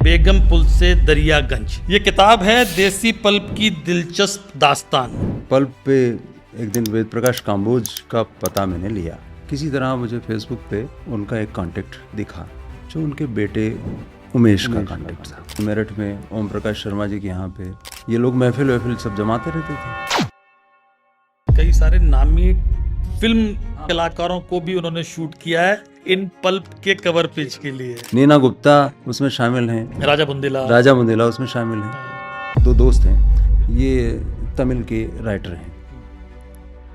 बेगम पुल से दरियागंज। ये किताब है देसी पल्प की दिलचस्प दास्तान। पल्प पे एक दिन वेद प्रकाश काम्बोज का पता मैंने लिया। किसी तरह मुझे फेसबुक पे उनका एक कांटेक्ट दिखा जो उनके बेटे उमेश का कांटेक्ट था। मेरठ में ओम प्रकाश शर्मा जी के यहाँ पे ये लोग महफिल वहफिल सब जमाते रहते थे। कई सारे नामी फिल्म कलाकारों को भी उन्होंने शूट किया है इन पल्प के कवर पेज के लिए। नीना गुप्ता उसमें शामिल हैं, राजा बुंदेला उसमें शामिल हैं। दो दोस्त हैं, ये तमिल के राइटर हैं,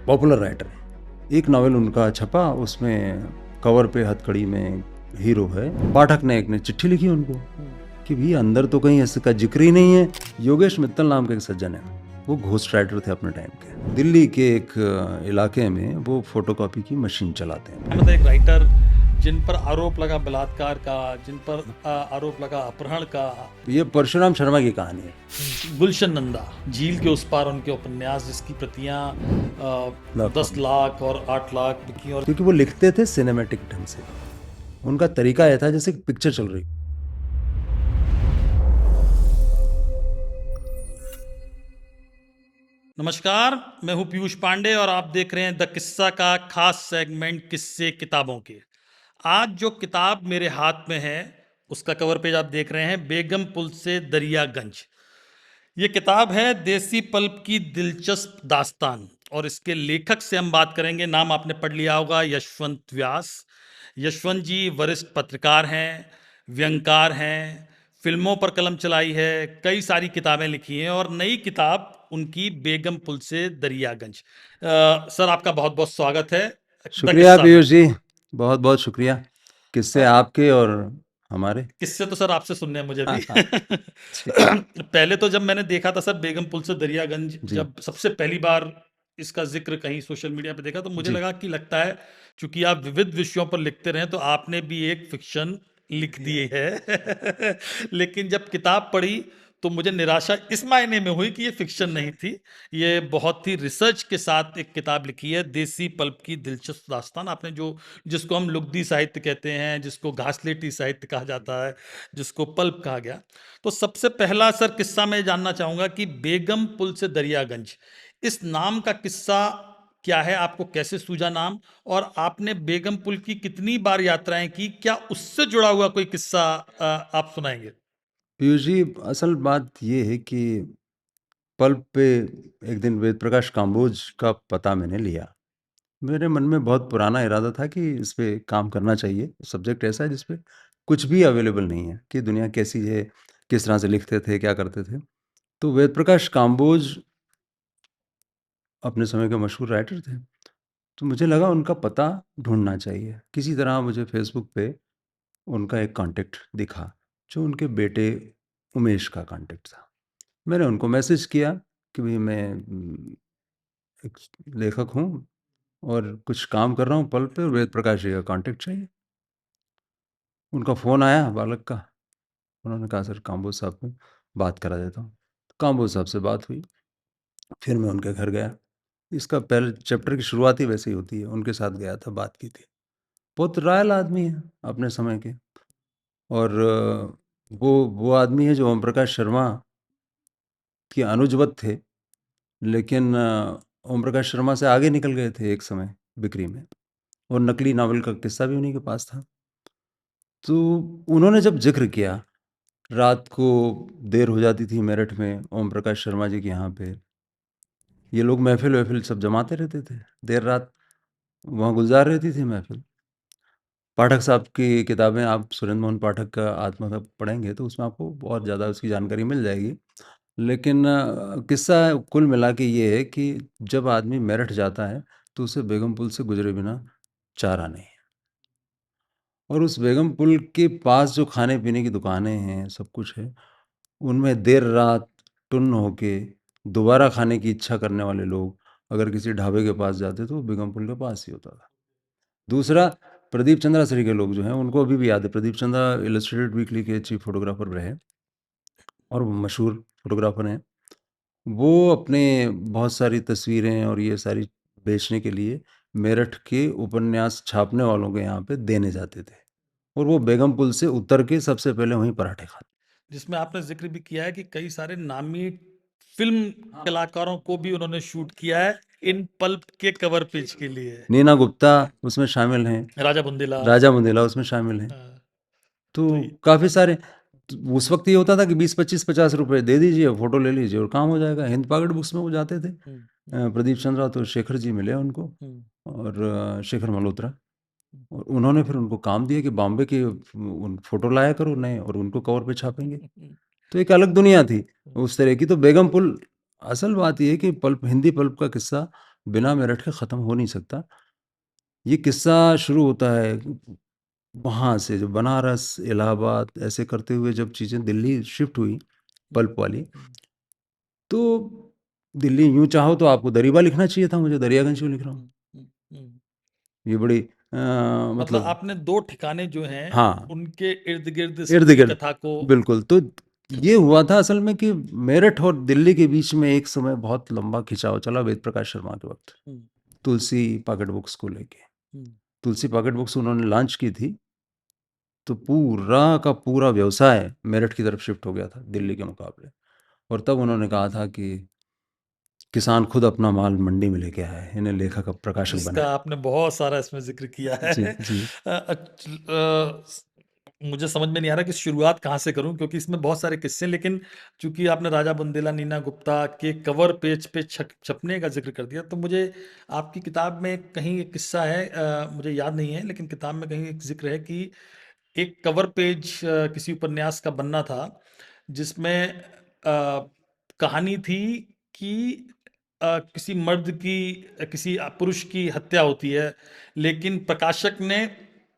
पॉपुलर राइटर हैं। एक नॉवेल उनका छपा, उसमें कवर पे हथकड़ी में हीरो है। पाठक ने एक ने चिट्ठी लिखी उनको कि भी अंदर तो कहीं इसका जिक्र ही नहीं है। योगेश मित्तल नाम के एक सज्जन है, वो घोस्ट राइटर थे अपने टाइम के। दिल्ली के एक इलाके में वो फोटोकॉपी की मशीन चलाते हैं। मतलब एक राइटर जिन पर आरोप लगा बलात्कार का, जिन पर आरोप लगा अपहरण का। ये परशुराम शर्मा की कहानी है। गुलशन नंदा, झील के उस पार उनके उपन्यास जिसकी प्रतियां 10 लाख और 8 लाख बिकी। और क्योंकि वो लिखते थे सिनेमैटिक ढंग से, उनका तरीका यह था जैसे पिक्चर चल रही। नमस्कार, मैं हूं पीयूष पांडे और आप देख रहे हैं द किस्सा का खास सेगमेंट किस्से किताबों के। आज जो किताब मेरे हाथ में है उसका कवर पेज आप देख रहे हैं, बेगम पुल से दरियागंज। ये किताब है देसी पल्प की दिलचस्प दास्तान और इसके लेखक से हम बात करेंगे। नाम आपने पढ़ लिया होगा, यशवंत व्यास। यशवंत जी वरिष्ठ पत्रकार हैं, व्यंगकार हैं, फिल्मों पर कलम चलाई है, कई सारी किताबें लिखी हैं और नई किताब उनकी बेगम पुल से दरियागंज। सर आपका बहुत बहुत स्वागत है। शुक्रिया पीयूष जी, बहुत बहुत शुक्रिया। किससे आपके और हमारे? किससे तो सर आपसे सुनने हैं मुझे भी। पहले तो जब मैंने देखा था सर बेगम पुल से दरियागंज, जब सबसे पहली बार इसका जिक्र कहीं सोशल मीडिया पे देखा तो मुझे लगा कि लगता है चूंकि आप विविध विषयों पर लिखते रहे तो आपने भी एक फिक्शन लिख दिए है। लेकिन जब किताब पढ़ी तो मुझे निराशा इस मायने में हुई कि ये फिक्शन नहीं थी, ये बहुत ही रिसर्च के साथ एक किताब लिखी है, देसी पल्प की दिलचस्प दास्तान। आपने जो जिसको हम लुगदी साहित्य कहते हैं, जिसको घासलेटी साहित्य कहा जाता है, जिसको पल्प कहा गया। तो सबसे पहला सर किस्सा मैं जानना चाहूंगा कि बेगम पुल से दरियागंज, इस नाम का किस्सा क्या है, आपको कैसे सूझा नाम, और आपने बेगम पुल की कितनी बार यात्राएं की, क्या उससे जुड़ा हुआ कोई किस्सा आप सुनाएंगे? पीयूष जी, असल बात ये है कि पल्प पे एक दिन वेद प्रकाश काम्बोज का पता मैंने लिया। मेरे मन में बहुत पुराना इरादा था कि इस पे काम करना चाहिए। सब्जेक्ट ऐसा है जिस पे कुछ भी अवेलेबल नहीं है कि दुनिया कैसी है, किस तरह से लिखते थे, क्या करते थे। तो वेद प्रकाश काम्बोज अपने समय के मशहूर राइटर थे, तो मुझे लगा उनका पता ढूंढना चाहिए। किसी तरह मुझे फेसबुक पे उनका एक कांटेक्ट दिखा जो उनके बेटे उमेश का कांटेक्ट था। मैंने उनको मैसेज किया कि भाई मैं एक लेखक हूँ और कुछ काम कर रहा हूँ पल पे, और वेद प्रकाश जी का कांटेक्ट चाहिए। उनका फ़ोन आया बालक का, उन्होंने कहा सर काम्बोज साहब को बात करा देता हूँ। काम्बोज साहब से बात हुई, फिर मैं उनके घर गया। इसका पहले चैप्टर की शुरुआत ही वैसे ही होती है, उनके साथ गया था, बात की थी। बहुत रॉयल आदमी है अपने समय के, और वो आदमी है जो ओम प्रकाश शर्मा के अनुजवत थे, लेकिन ओम प्रकाश शर्मा से आगे निकल गए थे एक समय बिक्री में, और नकली नावल का किस्सा भी उन्हीं के पास था। तो उन्होंने जब जिक्र किया, रात को देर हो जाती थी मेरठ में ओम प्रकाश शर्मा जी के यहाँ पे, ये लोग महफिल वहफिल सब जमाते रहते थे, देर रात वहाँ गुजार रहती थी महफिल। पाठक साहब की किताबें आप सुरेंद्र मोहन पाठक का आत्मकथा पढ़ेंगे तो उसमें आपको बहुत ज़्यादा उसकी जानकारी मिल जाएगी। लेकिन किस्सा कुल मिला के ये है कि जब आदमी मेरठ जाता है तो उसे बेगम पुल से गुजरे बिना चारा नहीं है। और उस बेगम पुल के पास जो खाने पीने की दुकानें हैं, सब कुछ है, उनमें देर रात टुन्न होके दोबारा खाने की इच्छा करने वाले लोग अगर किसी ढाबे के पास जाते तो वो बेगम पुल के पास ही होता था। दूसरा, प्रदीप चंद्राश्री के लोग जो हैं उनको अभी भी याद है। प्रदीप चंद्रा इलस्ट्रेटेड वीकली के चीफ फोटोग्राफर रहे और वो मशहूर फोटोग्राफर हैं। वो अपने बहुत सारी तस्वीरें और ये सारी बेचने के लिए मेरठ के उपन्यास छापने वालों के यहाँ पे देने जाते थे, और वो बेगम पुल से उतर के सबसे पहले वहीं पराठे खाते। जिसमें आपने ज़िक्र भी किया है कि कई सारे नामी फ़िल्म कलाकारों को भी उन्होंने शूट किया है इन पल्प के कवर पेज के लिए। नीना गुप्ता उसमें शामिल हैं, राजा बुंदेला। राजा बुंदेला उसमें शामिल हैं। तो तो ये काफ़ी सारे, तो उस वक्त ये होता था कि 20-25-50 रुपए दे दीजिए, फ़ोटो ले लीजिए और काम हो जाएगा। हिंद पॉकेट बुक्स में वो जाते थे। प्रदीप चंद्रा तो शेखर जी मिले उनको, और शेखर मल्होत्रा, और उन्होंने फिर उनको काम दिया कि बॉम्बे के उन फ़ोटो लाया करो नए, और उनको कवर पे छापेंगे। तो एक अलग दुनिया थी उस तरह की। तो बेगम पुल, असल बात ये है कि पल्प, हिंदी पल्प का किस्सा बिना मेरठ के ख़त्म हो नहीं सकता। ये किस्सा शुरू होता है वहाँ से, जो बनारस, इलाहाबाद ऐसे करते हुए जब चीज़ें दिल्ली शिफ्ट हुई पल्प वाली, तो दिल्ली, यूँ चाहो तो आपको दरीबा लिखना चाहिए था, मुझे दरियागंज क्यों लिख रहा हूँ। ये बड़ी मतलब मतलब आपने 2 ठिकाने जो हैं हाँ, उनके इर्द-गिर्द इर्द सभी गिर्द, कथा को। बिल्कुल। तो ये हुआ था असल में कि मेरठ और दिल्ली के बीच में एक समय बहुत लंबा खिंचाव चला वेद प्रकाश शर्मा के वक्त, तुलसी पॉकेट बुक्स को लेके। तुलसी पॉकेट बुक्स उन्होंने लॉन्च की थी, तो पूरा का पूरा व्यवसाय मेरठ की तरफ शिफ्ट हो गया था दिल्ली के मुकाबले। और तब उन्होंने कहा था कि किसान खुद अपना माल मंडी में लेके आया है, इन्हें लेखक अब प्रकाशक जिसका बनाए। आपने बहुत सारा इसमें ज़िक्र किया है। जी, जी। मुझे समझ में नहीं आ रहा कि शुरुआत कहाँ से करूँ, क्योंकि इसमें बहुत सारे किस्से हैं, लेकिन चूँकि आपने राजा बुंदेला, नीना गुप्ता के कवर पेज पे छपने का ज़िक्र कर दिया, तो मुझे आपकी किताब में कहीं एक किस्सा है, मुझे याद नहीं है, लेकिन किताब में कहीं एक ज़िक्र है कि एक कवर पेज किसी उपन्यास का बनना था, जिसमें कहानी थी कि किसी मर्द की, किसी पुरुष की हत्या होती है, लेकिन प्रकाशक ने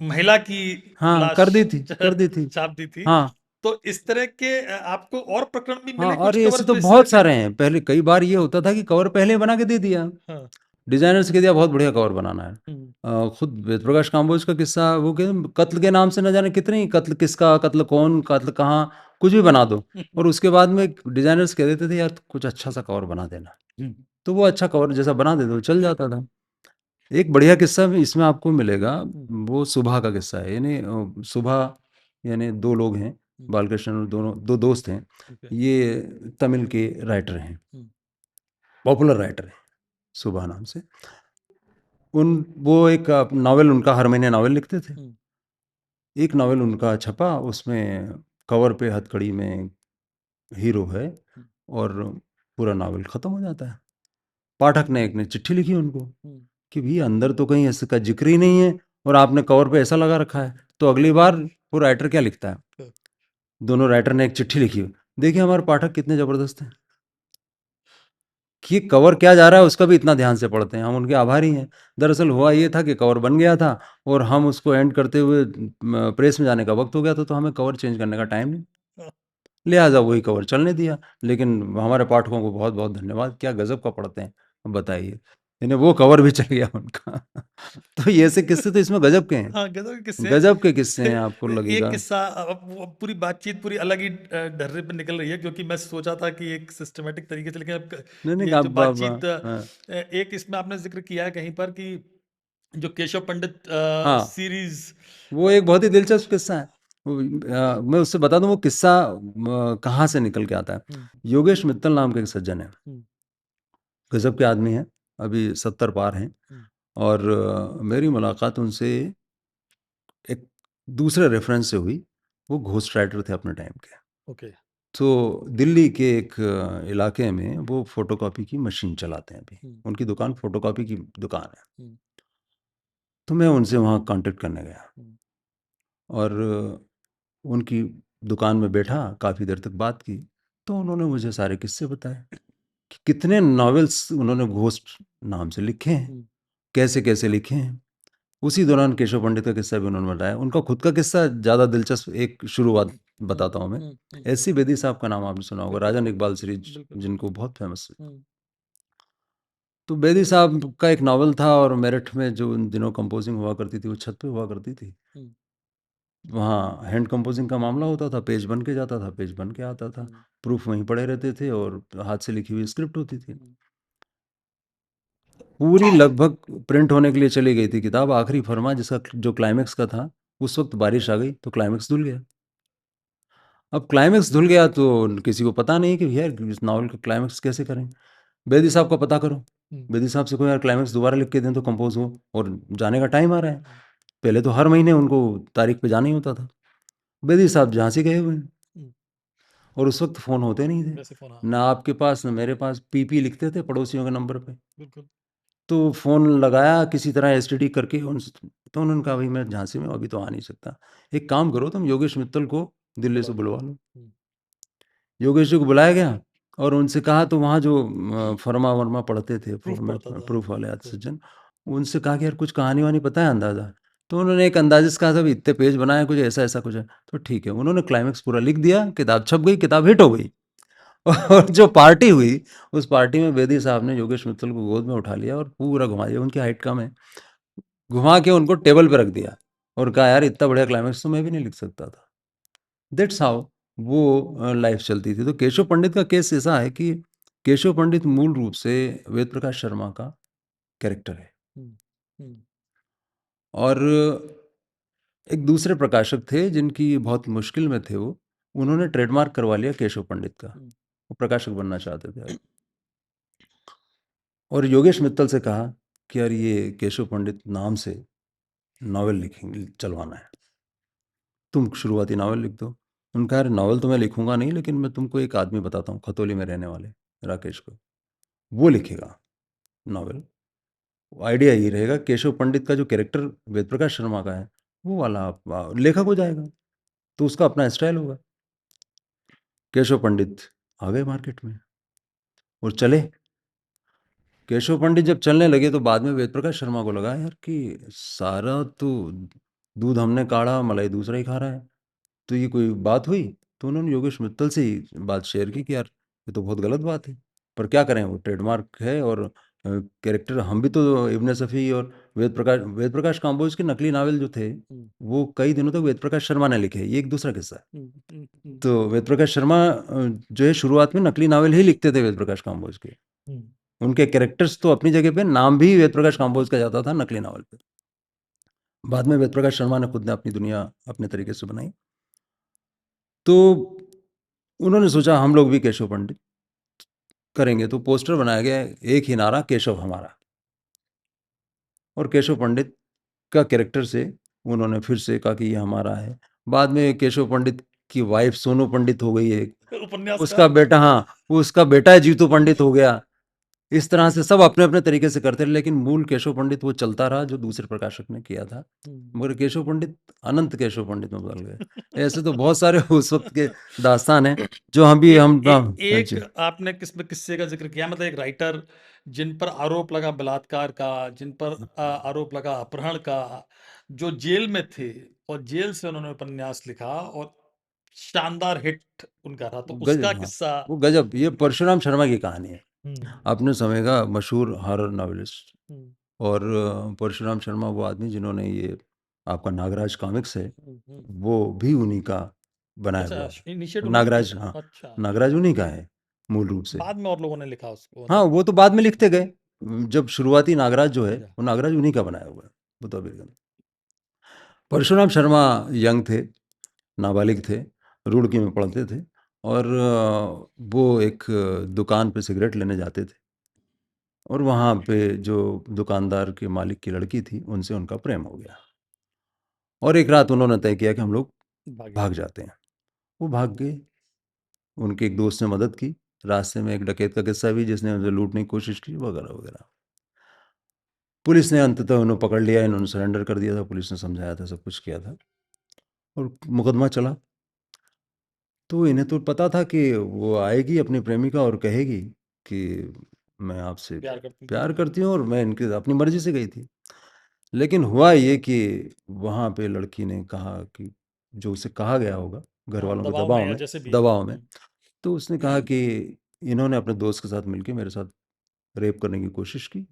महिला की हाँ, लाश कर दी थी, कर दी थी। छाप दी थी। हाँ, तो इस तरह के आपको और प्रकरण भी हाँ, मिले कुछ और कवर ऐसे तो पे इस तरह बहुत के? सारे हैं। पहले कई बार ये होता था कि कवर पहले बना के दे दिया, हाँ। डिजाइनर से कह दिया बहुत बढ़िया कवर बनाना है। खुद वेद प्रकाश काम्बोज का किस्सा, वो कत्ल के नाम से न जाने कितने ही, कत्ल किसका, कत्ल कौन, कत्ल कहाँ, कुछ भी बना दो, और उसके बाद में डिजाइनर्स कह देते थे यार कुछ अच्छा सा कवर बना देना, तो वो अच्छा कवर जैसा बना देते वो चल जाता था। एक बढ़िया किस्सा भी इसमें आपको मिलेगा, वो सुबह का किस्सा है। यानी सुबह, यानी दो लोग हैं, बालकृष्ण और दोनों दो दोस्त हैं। ये तमिल के राइटर हैं, पॉपुलर राइटर हैं, सुबह नाम से। वो एक नावल, उनका हर महीने नावल लिखते थे। एक नावल उनका छपा, उसमें कवर पे हथकड़ी में हीरो है, और पूरा नावल ख़त्म हो जाता है। पाठक ने एक ने चिट्ठी लिखी उनको कि भई अंदर तो कहीं इसका ज़िक्र ही नहीं है, और आपने कवर पे ऐसा लगा रखा है, तो अगली बार वो राइटर क्या लिखता है? दोनों राइटर ने एक चिट्ठी लिखी। देखिए हमारे पाठक कितने ज़बरदस्त हैं कि कवर क्या जा रहा है उसका भी इतना ध्यान से पढ़ते हैं, हम उनके आभारी हैं। दरअसल हुआ ये था कि कवर बन गया था, और हम उसको एंड करते हुए प्रेस में जाने का वक्त हो गया था, तो हमें कवर चेंज करने का टाइम नहीं, लिहाजा वही कवर चलने दिया। लेकिन हमारे पाठकों को बहुत बहुत धन्यवाद, क्या गजब का पढ़ते हैं, अब बताइए, इन्हें वो कवर भी चल गया उनका। तो ये ऐसे किस्से तो इसमें गजब के हैं, हाँ, गज़ब के किस्से। गजब के किस्से हैं, आपको एक लगेगा। किस्सा, अब वो पूरी बातचीत पूरी अलग ही ढर्रे पे निकल रही है, क्योंकि मैं सोचा था कि एक सिस्टमैटिक तरीके से, लेकिन अब नहीं नहीं, ये जो अब बातचीत, हाँ, एक इसमें आपने ज़िक्र किया है कहीं पर कि जो केशव पंडित हाँ, सीरीज़। वो एक बहुत ही दिलचस्प किस्सा है। मैं उससे बता दूं वो किस्सा कहाँ से निकल के आता है। योगेश मित्तल नाम के एक सज्जन है, गजब के आदमी हैं, अभी 70 पार हैं, और मेरी मुलाकात उनसे एक दूसरे रेफरेंस से हुई। वो घोस्ट राइटर थे अपने टाइम के। ओके। तो दिल्ली के एक इलाके में वो फोटोकॉपी की मशीन चलाते हैं अभी, उनकी दुकान फोटोकॉपी की दुकान है। तो मैं उनसे वहाँ कांटेक्ट करने गया, और उनकी दुकान में बैठा, काफ़ी देर तक बात की। तो उन्होंने मुझे सारे किस्से बताए कि कितने नॉवेल्स उन्होंने घोस्ट नाम से लिखे हैं, कैसे कैसे लिखे हैं। उसी दौरान केशव पंडित का किस्सा भी उन्होंने बताया। उनका खुद का किस्सा ज़्यादा दिलचस्प, एक शुरुआत बताता हूँ मैं। एस.सी. बेदी साहब का नाम आपने सुना होगा, राजन इकबाल सीरीज जिनको बहुत फेमस है। तो बेदी साहब का एक नावल था, और मेरठ में जो उन दिनों कंपोजिंग हुआ करती थी वो छत पे हुआ करती थी। वहाँ हैंड कंपोजिंग का मामला होता था, पेज बन के जाता था, पेज बन के आता था, प्रूफ वहीं पड़े रहते थे, और हाथ से लिखी हुई स्क्रिप्ट होती थी। पूरी लगभग प्रिंट होने के लिए चली गई थी किताब, आखिरी फरमा जिसका जो क्लाइमेक्स का था, उस वक्त बारिश आ गई तो क्लाइमेक्स धुल गया। अब क्लाइमेक्स धुल गया तो किसी को पता नहीं कि यार इस नावल का क्लाइमेक्स कैसे करें। बेदी साहब का पता करो, बेदी साहब से कहो यार क्लाइमेक्स दोबारा लिख के दें तो कंपोज हो, और जाने का टाइम आ रहा है। पहले तो हर महीने उनको तारीख पे जाना ही होता था। बेदी साहब झांसी गए हुए हैं, और उस वक्त फ़ोन होते नहीं थे, ना आपके पास ना मेरे पास। पीपी लिखते थे पड़ोसियों के नंबर पे। तो फ़ोन लगाया किसी तरह एसटीडी करके उनसे, तो उन्होंने कहा भाई मैं झांसी में अभी तो आ नहीं सकता, एक काम करो तुम योगेश मित्तल को दिल्ली से बुलवा लो। योगेश जी को बुलाया गया और उनसे कहा, तो वहाँ जो फर्मा वर्मा पढ़ते थे, प्रूफ वाले सज्जन, उनसे कहा कि यार कुछ कहानी वानी पता है अंदाज़ा? तो उन्होंने एक अंदाजे से कहा था इतने पेज बनाए कुछ ऐसा ऐसा कुछ है। तो ठीक है, उन्होंने क्लाइमेक्स पूरा लिख दिया, किताब छप गई, किताब हिट हो गई। और जो पार्टी हुई, उस पार्टी में बेदी साहब ने योगेश मित्तल को गोद में उठा लिया और पूरा घुमा दिया, उनकी हाइट कम है, घुमा के उनको टेबल पे रख दिया और कहा यार इतना बढ़िया क्लाइमेक्स तो मैं भी नहीं लिख सकता था। दैट्स हाउ वो लाइफ चलती थी। तो केशव पंडित का केस ऐसा है कि केशव पंडित मूल रूप से वेद प्रकाश शर्मा का कैरेक्टर है, और एक दूसरे प्रकाशक थे जिनकी बहुत मुश्किल में थे, वो उन्होंने ट्रेडमार्क करवा लिया केशव पंडित का, वो प्रकाशक बनना चाहते थे और योगेश मित्तल से कहा कि यार ये केशव पंडित नाम से नावल लिखेंगे, चलवाना है, तुम शुरुआती नावल लिख दो। उनका यार नावल तो मैं लिखूंगा नहीं, लेकिन मैं तुमको एक आदमी बताता हूँ खतौली में रहने वाले राकेश को, वो लिखेगा नावल। आइडिया यही रहेगा केशव पंडित का जो कैरेक्टर वेद प्रकाश शर्मा का है वो वाला लेखक हो जाएगा, तो उसका अपना स्टाइल होगा। केशव पंडित आ गए मार्केट में और चले। केशव पंडित जब चलने लगे तो बाद में वेद प्रकाश शर्मा को लगा यार कि सारा तो दूध हमने काढ़ा, मलाई दूसरा ही खा रहा है, तो ये कोई बात हुई। तो उन्होंने योगेश मित्तल से ही बात शेयर की कि यार ये तो बहुत गलत बात है, पर क्या करें, वो ट्रेडमार्क है और कैरेक्टर हम भी तो इब्ने सफ़ी और वेद प्रकाश काम्बोज के नकली नावल जो थे वो कई दिनों तक वेद प्रकाश शर्मा ने लिखे, ये एक दूसरा किस्सा है। तो वेद प्रकाश शर्मा जो है शुरुआत में नकली नावल ही लिखते थे वेद प्रकाश काम्बोज के, उनके कैरेक्टर्स तो अपनी जगह पे, नाम भी वेद प्रकाश काम्बोज का जाता था नकली नावल पे। बाद में वेद प्रकाश शर्मा ने खुद ने अपनी दुनिया अपने तरीके से बनाई। तो उन्होंने सोचा हम लोग भी केशव पंडित करेंगे, तो पोस्टर बनाया गया, एक ही नारा केशव हमारा, और केशव पंडित का कैरेक्टर से उन्होंने फिर से कहा कि ये हमारा है। बाद में केशव पंडित की वाइफ सोनू पंडित हो गई है, उसका बेटा, हाँ उसका बेटा है जीतू पंडित हो गया। इस तरह से सब अपने अपने तरीके से करते रहे, लेकिन मूल केशव पंडित वो चलता रहा जो दूसरे प्रकाशक ने किया था, मगर केशव पंडित अनंत केशव पंडित में बदल गए। ऐसे तो बहुत सारे उस वक्त के दास्तान हैं जो हम भी हम एक आपने किस्से का जिक्र किया, मतलब एक राइटर जिन पर आरोप लगा बलात्कार का, जिन पर आरोप लगा अपहरण का, जो जेल में थे और जेल से उन्होंने उपन्यास लिखा और शानदार हिट उनका रहा, तो उसका किस्सा वो गजब। ये परशुराम शर्मा की कहानी है, अपने समय का मशहूर हॉरर नॉवेलिस्ट। और परशुराम शर्मा वो आदमी जिन्होंने ये आपका नागराज कॉमिक्स है वो भी उन्हीं का बनाया हुआ है। नागराज, हाँ नागराज उन्हीं का है मूल रूप से, बाद में और लोगों ने लिखा उसको, हाँ वो तो बाद में लिखते गए, जब शुरुआती नागराज जो है वो नागराज उन्हीं का बनाया हुआ है। वो तो परशुराम शर्मा यंग थे, नाबालिग थे, रुड़की में पढ़ते थे, और वो एक दुकान पे सिगरेट लेने जाते थे, और वहाँ पे जो दुकानदार के मालिक की लड़की थी उनसे उनका प्रेम हो गया, और एक रात उन्होंने तय किया कि हम लोग भाग जाते हैं। वो भाग गए, उनके एक दोस्त ने मदद की, रास्ते में एक डकैत का किस्सा भी जिसने उनसे लूटने की कोशिश की, वगैरह वगैरह। पुलिस ने अंततः उन्हें पकड़ लिया, इन्होंने सरेंडर कर दिया था, पुलिस ने समझाया था, सब कुछ किया था, और मुकदमा चला। तो इन्हें तो पता था कि वो आएगी अपनी प्रेमिका और कहेगी कि मैं आपसे प्यार करती हूँ, और मैं इनके अपनी मर्जी से गई थी। लेकिन हुआ ये कि वहाँ पे लड़की ने कहा कि जो उसे कहा गया होगा घर वालों के दबाव में, तो उसने कहा कि इन्होंने अपने दोस्त के साथ मिलकर मेरे साथ रेप करने की कोशिश की।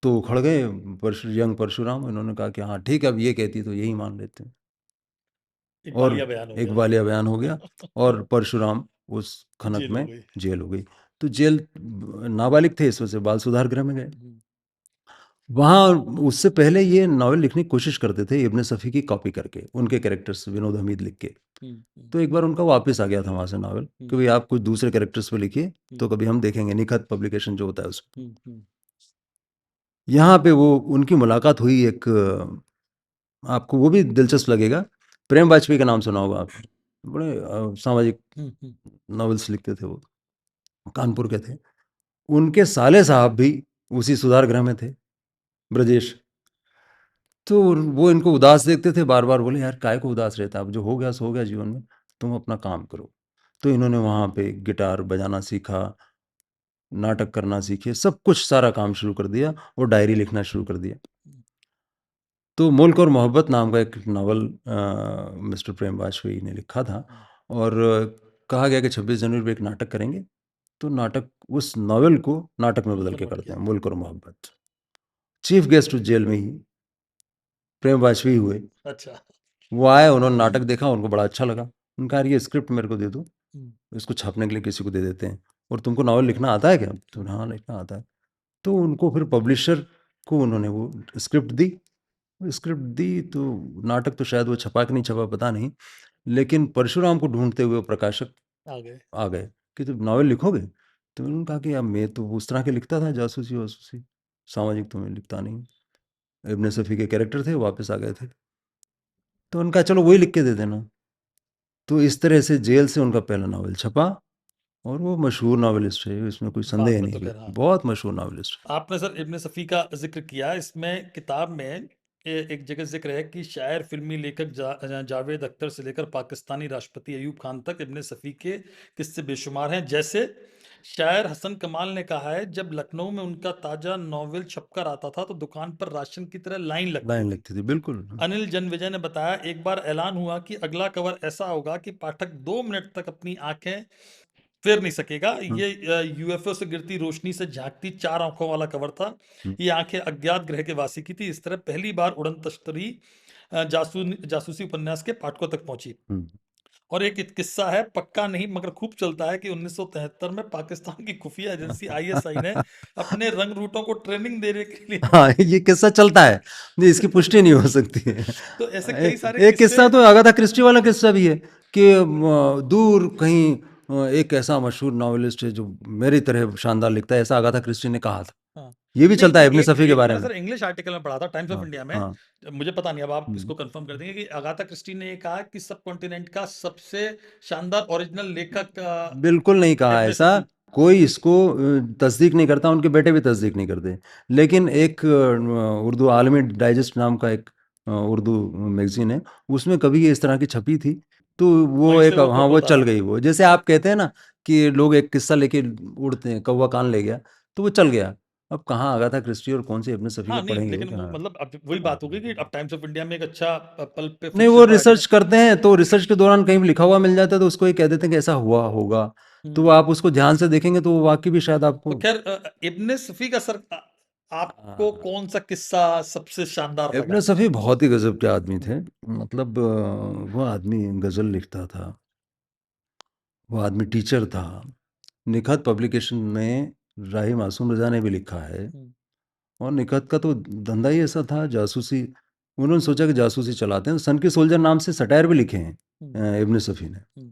तो खड़ गए यंग परशुराम, इन्होंने कहा कि हाँ ठीक है, अब ये कहती तो यही मान लेते हैं, और एक बालिया बयान हो गया, और परशुराम उस खनक में जेल हो गई। तो जेल, नाबालिग थे इस वजह से बाल सुधार गृह में गए। वहाँ उससे पहले ये नावल लिखने की कोशिश करते थे इब्न सफ़ी की कॉपी करके, उनके कैरेक्टर्स विनोद हमीद लिख के। तो एक बार उनका वापस आ गया था वहाँ से नावल कि भाई आप कुछ दूसरे कैरेक्टर्स पे लिखिए, तो कभी हम देखेंगे, निखत पब्लिकेशन जो होता है उसमें। यहाँ पे वो उनकी मुलाकात हुई एक, आपको वो भी दिलचस्प लगेगा, प्रेम वाजपेयी का नाम सुना होगा आपने, बड़े सामाजिक नॉवेल्स लिखते थे वो, कानपुर के थे। उनके साले साहब भी उसी सुधार गृह में थे, ब्रजेश। तो वो इनको उदास देखते थे, बार बार बोले यार काय को उदास रहता है, अब जो हो गया सो हो गया जीवन में, तुम अपना काम करो। तो इन्होंने वहाँ पे गिटार बजाना सीखा, नाटक करना सीखे, सब कुछ सारा काम शुरू कर दिया और डायरी लिखना शुरू कर दिया। तो मुल्क और मोहब्बत नाम का एक नावल मिस्टर प्रेम वाजपेयी ने लिखा था, और कहा गया कि 26 जनवरी पे एक नाटक करेंगे। तो नाटक, उस नावल को नाटक में बदल के करते हैं, मुल्क और मोहब्बत। चीफ गेस्ट उस जेल में ही प्रेम वाजपेयी हुए। अच्छा। वो आए, उन्होंने नाटक देखा, उनको बड़ा अच्छा लगा। उनका यार ये स्क्रिप्ट मेरे को दे दो, इसको छापने के लिए किसी को दे देते हैं, और तुमको नावल लिखना आता है क्या? तो हाँ लिखना आता है। तो उनको फिर पब्लिशर को उन्होंने वो स्क्रिप्ट दी। स्क्रिप्ट दी तो नाटक तो शायद वो छपा कि नहीं छपा पता नहीं, लेकिन परशुराम को ढूंढते हुए वो प्रकाशक आ गए कि तुम नावल लिखोगे? तो उन्होंने कहा कि यार मैं तो उस तरह के लिखता था, जासूसी वासूसी, सामाजिक तो मैं लिखता नहीं। इब्न सफ़ी के कैरेक्टर थे, वापस आ गए थे। तो उनका चलो वही लिख के दे देना। तो इस तरह से जेल से उनका पहला नावल छपा, और वो मशहूर नावलिस्ट है, इसमें कोई संदेह नहीं है, बहुत मशहूर नावलिस्ट है। आपने सर इब्न सफ़ी का जिक्र किया, इसमें किताब में एक जगह जिक्र है कि शायर, फिल्मी लेखक जावेद अख्तर से लेकर पाकिस्तानी राष्ट्रपति अयूब खान तक इब्न सफ़ी के किस्से बेशुमार हैं। जैसे शायर हसन कमाल ने कहा है, जब लखनऊ में उनका ताजा नॉवेल छपकर आता था तो दुकान पर राशन की तरह लाइन लगती थी। बिल्कुल। अनिल जनविजय ने बताया, एक बार ऐलान हुआ कि अगला कवर ऐसा होगा कि पाठक 2 मिनट तक अपनी आंखें फेर नहीं सकेगा। ये यूएफओ से गिरती रोशनी से झांकती 4 आंखों वाला कवर था। ये आंखें अज्ञात ग्रह के वासी की थी। इस तरह पहली बार उड़न तश्तरी जासूसी उपन्यास के पाठकों तक पहुंची। और एक किस्सा है, पक्का नहीं मगर खूब चलता है, कि 1973 में पाकिस्तान की खुफिया एजेंसी आईएसआई ने अपने रंग रूटों को ट्रेनिंग देने के लिए हाँ, ये किस्सा चलता है, इसकी पुष्टि नहीं हो सकती है। तो ऐसे कई सारे एक किस्सा तो अगाथा क्रिस्टी वाला किस्सा भी है कि दूर कहीं एक ऐसा मशहूर नॉवेलिस्ट है जो मेरी तरह शानदार लिखता है, ऐसा अगाथा क्रिस्टी ने कहा था। ये भी चलता है इब्न सफ़ी के बारे में। सर इंग्लिश आर्टिकल में पढ़ा था टाइम्स ऑफ इंडिया में, मुझे पता नहीं, अब आप इसको कंफर्म कर देंगे, कि अगाथा क्रिस्टी ने ये कहा कि सब कॉन्टिनेंट का सबसे शानदार ओरिजिनल लेखक बिल्कुल नहीं कहा ऐसा, कोई इसको तस्दीक नहीं करता, उनके बेटे भी तस्दीक नहीं करते। लेकिन एक उर्दू आलमी डाइजेस्ट नाम का एक उर्दू मैगजीन है, उसमें कभी ये इस तरह की छपी थी, तो वो एक, हाँ वो चल गई। वो जैसे आप कहते हैं ना कि लोग एक किस्सा लेके उड़ते हैं, कौवा कान ले गया, तो वो चल गया। अब कहाँ अगाथा क्रिस्टी और कौन से इब्न सफ़ी को पढ़ेंगे? लेकिन वो मतलब अब वही बात होगी कि अब टाइम्स ऑफ इंडिया में एक अच्छा पल्प पे नहीं, वो रिसर्च करते हैं, तो रिसर्च के दौरान कहीं भी लिखा हुआ मिल जाता है तो उसको ये कह देते हैं कि ऐसा हुआ होगा, तो आप उसको ध्यान से देखेंगे तो वो वाकई भी शायद आपको। तो खैर इब्न सफ़ी का सर आपको कौन सा किस्सा सबसे शानदार लगा? इब्न सफ़ी बहुत ही गजब के आदमी थे, मतलब वो आदमी गजल लिखता था, वो आदमी टीचर था। निखत पब्लिकेशन में राही मासूम रजा ने भी लिखा है, और निखत का तो धंधा ही ऐसा था, जासूसी। उन्होंने सोचा कि जासूसी चलाते हैं, सन की सोल्जर नाम से सटायर भी लिखे हैं इब्न सफ़ी ने।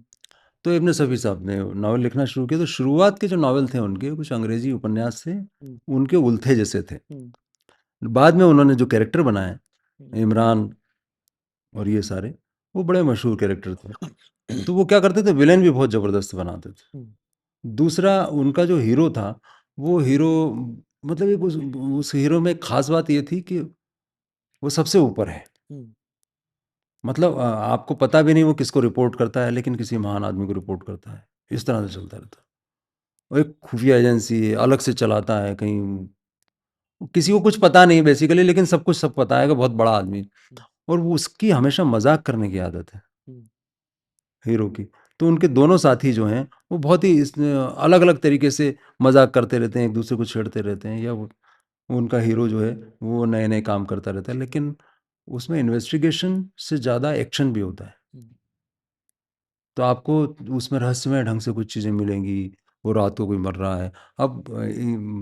तो इब्न सफ़ी साहब ने नावल लिखना शुरू किया, तो शुरुआत के जो नावल थे उनके कुछ अंग्रेजी उपन्यास थे, उनके उल्थे जैसे थे। बाद में उन्होंने जो कैरेक्टर बनाए, इमरान और ये सारे, वो बड़े मशहूर कैरेक्टर थे। तो वो क्या करते थे, विलेन भी बहुत ज़बरदस्त बनाते थे। दूसरा उनका जो हीरो था, वो हीरो, मतलब एक उस हीरो में एक खास बात ये थी कि वो सबसे ऊपर है। मतलब आपको पता भी नहीं वो किसको रिपोर्ट करता है, लेकिन किसी महान आदमी को रिपोर्ट करता है। इस तरह से चलता रहता है। वो एक खुफिया एजेंसी अलग से चलाता है, कहीं किसी को कुछ पता नहीं बेसिकली, लेकिन सब कुछ सब पता है कि बहुत बड़ा आदमी, और वो उसकी हमेशा मजाक करने की आदत है हीरो की। तो उनके दोनों साथी जो हैं वो बहुत ही अलग अलग तरीके से मजाक करते रहते हैं, एक दूसरे को छेड़ते रहते हैं, या उनका हीरो जो है वो नए नए काम करता रहता है, लेकिन उसमें इन्वेस्टिगेशन से ज़्यादा एक्शन भी होता है। तो आपको उसमें रहस्यमय ढंग से कुछ चीज़ें मिलेंगी, वो रात को कोई मर रहा है। अब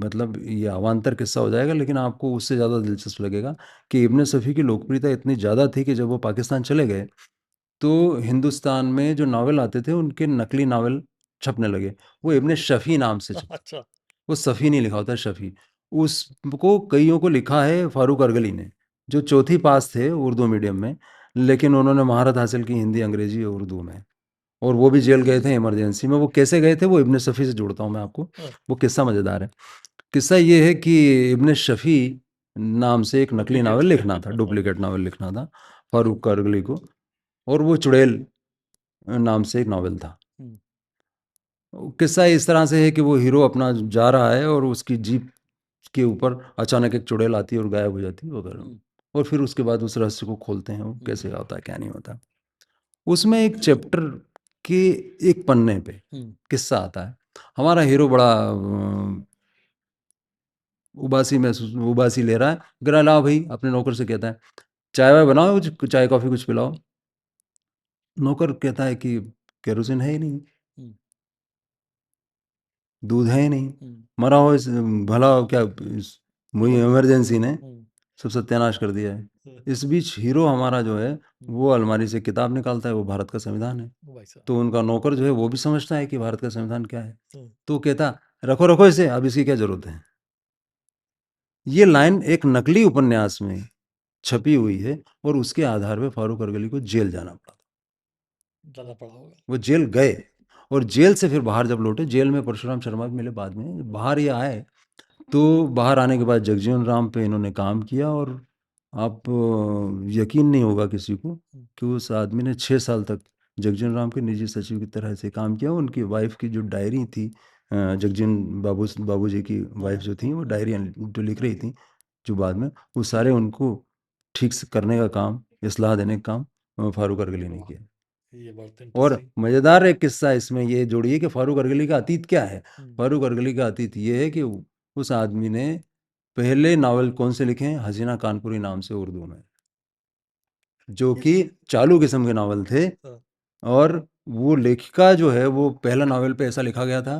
मतलब ये अवान्तर किस्सा हो जाएगा, लेकिन आपको उससे ज़्यादा दिलचस्प लगेगा कि इब्न सफ़ी की लोकप्रियता इतनी ज़्यादा थी कि जब वो पाकिस्तान चले गए, तो हिंदुस्तान में जो नावल आते थे, उनके नकली नावल छपने लगे। वो इब्न शफ़ी नाम से छपते, अच्छा। वो सफ़ी नहीं लिखा होता, शफ़ी। उसको कइयों को लिखा है फ़ारूक अरगली ने, जो चौथी पास थे उर्दू मीडियम में, लेकिन उन्होंने महारत हासिल की हिंदी, अंग्रेज़ी और उर्दू में। और वो भी जेल गए थे इमरजेंसी में। वो कैसे गए थे, वो इब्न सफ़ी से जोड़ता हूँ मैं आपको। वो किस्सा मज़ेदार है। किस्सा ये है कि इब्न शफ़ी नाम से एक नकली नावल लिखना था, डुप्लीकेट नावल लिखना था फ़ारूक अरगली को, और वो चुड़ैल नाम से एक नावल था। किस्सा इस तरह से है कि वो हीरो अपना जा रहा है और उसकी जीप के ऊपर अचानक एक चुड़ैल आती है और गायब हो जाती है वगैरह, और फिर उसके बाद उस रहस्य को खोलते हैं, वो कैसे होता है क्या नहीं होता। उसमें एक चैप्टर के एक पन्ने पे किस्सा आता है। हमारा हीरो बड़ा उबासी ले रहा है, कह रहा लाओ भाई, अपने नौकर से कहता है चाय वाय बनाओ, कुछ चाय कॉफ़ी कुछ पिलाओ। नौकर कहता है कि केरोसिन है ही नहीं, दूध है ही नहीं, मरा हो इस भला क्या, वही इमरजेंसी ने सब सत्यानाश कर दिया है। इस बीच हीरो हमारा जो है, वो अलमारी से किताब निकालता है, वो भारत का संविधान है। तो उनका नौकर जो है वो भी समझता है कि भारत का संविधान क्या है, तो कहता रखो रखो इसे, अब इसकी क्या जरूरत है। ये लाइन एक नकली उपन्यास में छपी हुई है, और उसके आधार पे फारूक अरगली को जेल जाना पड़ा। वो जेल गए, और जेल से फिर बाहर जब लौटे, जेल में परशुराम शर्मा भी मिले बाद में, जब बाहर ये आए, तो बाहर आने के बाद जगजीवन राम पे इन्होंने काम किया, और आप यकीन नहीं होगा किसी को कि उस आदमी ने 6 साल तक जगजीवन राम के निजी सचिव की तरह से काम किया। उनकी वाइफ की जो डायरी थी, जगजीवन बाबूजी की वाइफ जो थी, वो डायरी जो लिख रही थी, जो बाद में, वो सारे उनको ठीक से करने का काम, इस्लाह देने का काम फारूक अरगली ने किया। ये बहुत और इंटरेस्टिंग। मज़ेदार एक किस्सा इसमें ये जोड़िए कि फारूक अरगली का अतीत क्या है। फारूक अरगली का अतीत ये है कि उस आदमी ने पहले नावल कौन से लिखे हैं, हसीना कानपुरी नाम से, उर्दू में, जो कि चालू किस्म के नावल थे। और वो लेखिका जो है, वो पहला नावल पे ऐसा लिखा गया था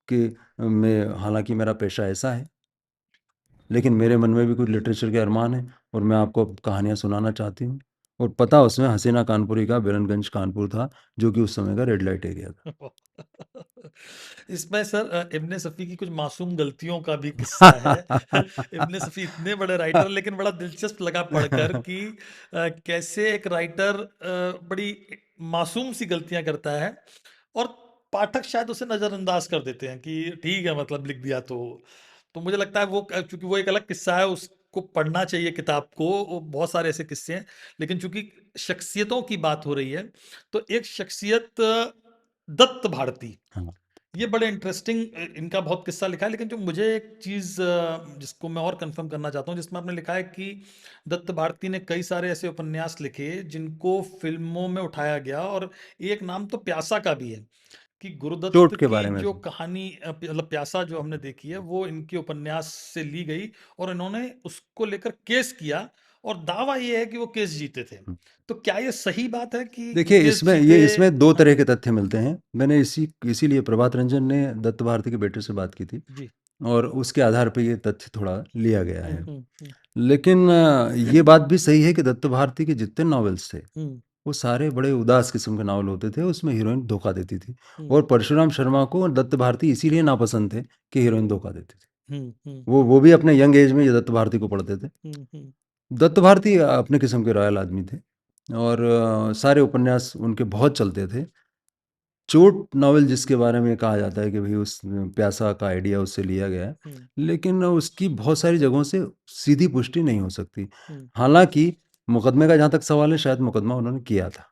कि मैं, हालांकि मेरा पेशा ऐसा है, लेकिन मेरे मन में भी कुछ लिटरेचर के अरमान है, और मैं आपको कहानियाँ सुनाना चाहती हूँ। और पता उसमें हसीना कानपुरी का बिरनगंज कानपुर था, जो कि उस समय का रेड लाइट एरिया था। इसमें सर इब्ने सफ़ी की कुछ मासूम गलतियों का भी किस्सा है। इब्ने सफ़ी इतने बड़े राइटर, लेकिन बड़ा दिलचस्प लगा पढ़कर कि कैसे एक राइटर बड़ी मासूम सी गलतियां करता है, और पाठक शायद उसे नज़रअंदाज कर देते हैं कि ठीक है, मतलब लिख दिया। तो मुझे लगता है वो, चूंकि वो एक अलग किस्सा है, उसको पढ़ना चाहिए किताब को। वो बहुत सारे ऐसे किस्से हैं, लेकिन चूंकि शख्सियतों की बात हो रही है, तो एक शख्सियत दत्त भारती, हाँ, ये बड़े इंटरेस्टिंग, इनका बहुत किस्सा लिखा है। लेकिन जो मुझे एक चीज़ जिसको मैं और कंफर्म करना चाहता हूँ, जिसमें आपने लिखा है कि दत्त भारती ने कई सारे ऐसे उपन्यास लिखे जिनको फिल्मों में उठाया गया, और एक नाम तो प्यासा का भी है, कि गुरुदत्त चोट के की बारे में। जो कहानी, मतलब प्यासा जो हमने देखी है, वो इनके उपन्यास से ली गई, और इन्होंने उसको लेकर केस किया, और दावा ये है कि वो केस जीते थे। तो क्या ये सही बात है कि देखिए, केस जीते? इसमें दो हाँ तरह के तथ्य मिलते हैं। मैंने इसीलिए प्रभात रंजन ने दत्त भारती के बेटे से बात की थी, जी। और उसके आधार पर ये तथ्य थोड़ा लिया गया है। हम्म। लेकिन ये बात भी सही है कि दत्त भारती के जितने नॉवेल्स थे, वो सारे बड़े उदास किस्म के नावल होते थे। उसमें हीरोइन धोखा देती थी, और परशुराम शर्मा को दत्त भारती इसीलिए नापसंद थे कि हीरोइन धोखा देती थी। वो भी अपने यंग एज में ये दत्त भारती को पढ़ते थे। दत्त भारती अपने किस्म के रॉयल आदमी थे, और सारे उपन्यास उनके बहुत चलते थे। चोट नावल जिसके बारे में कहा जाता है कि भाई उस प्यासा का आइडिया उससे लिया गया है, लेकिन उसकी बहुत सारी जगहों से सीधी पुष्टि नहीं हो सकती। हालांकि मुकदमे का जहाँ तक सवाल है, शायद मुकदमा उन्होंने किया था,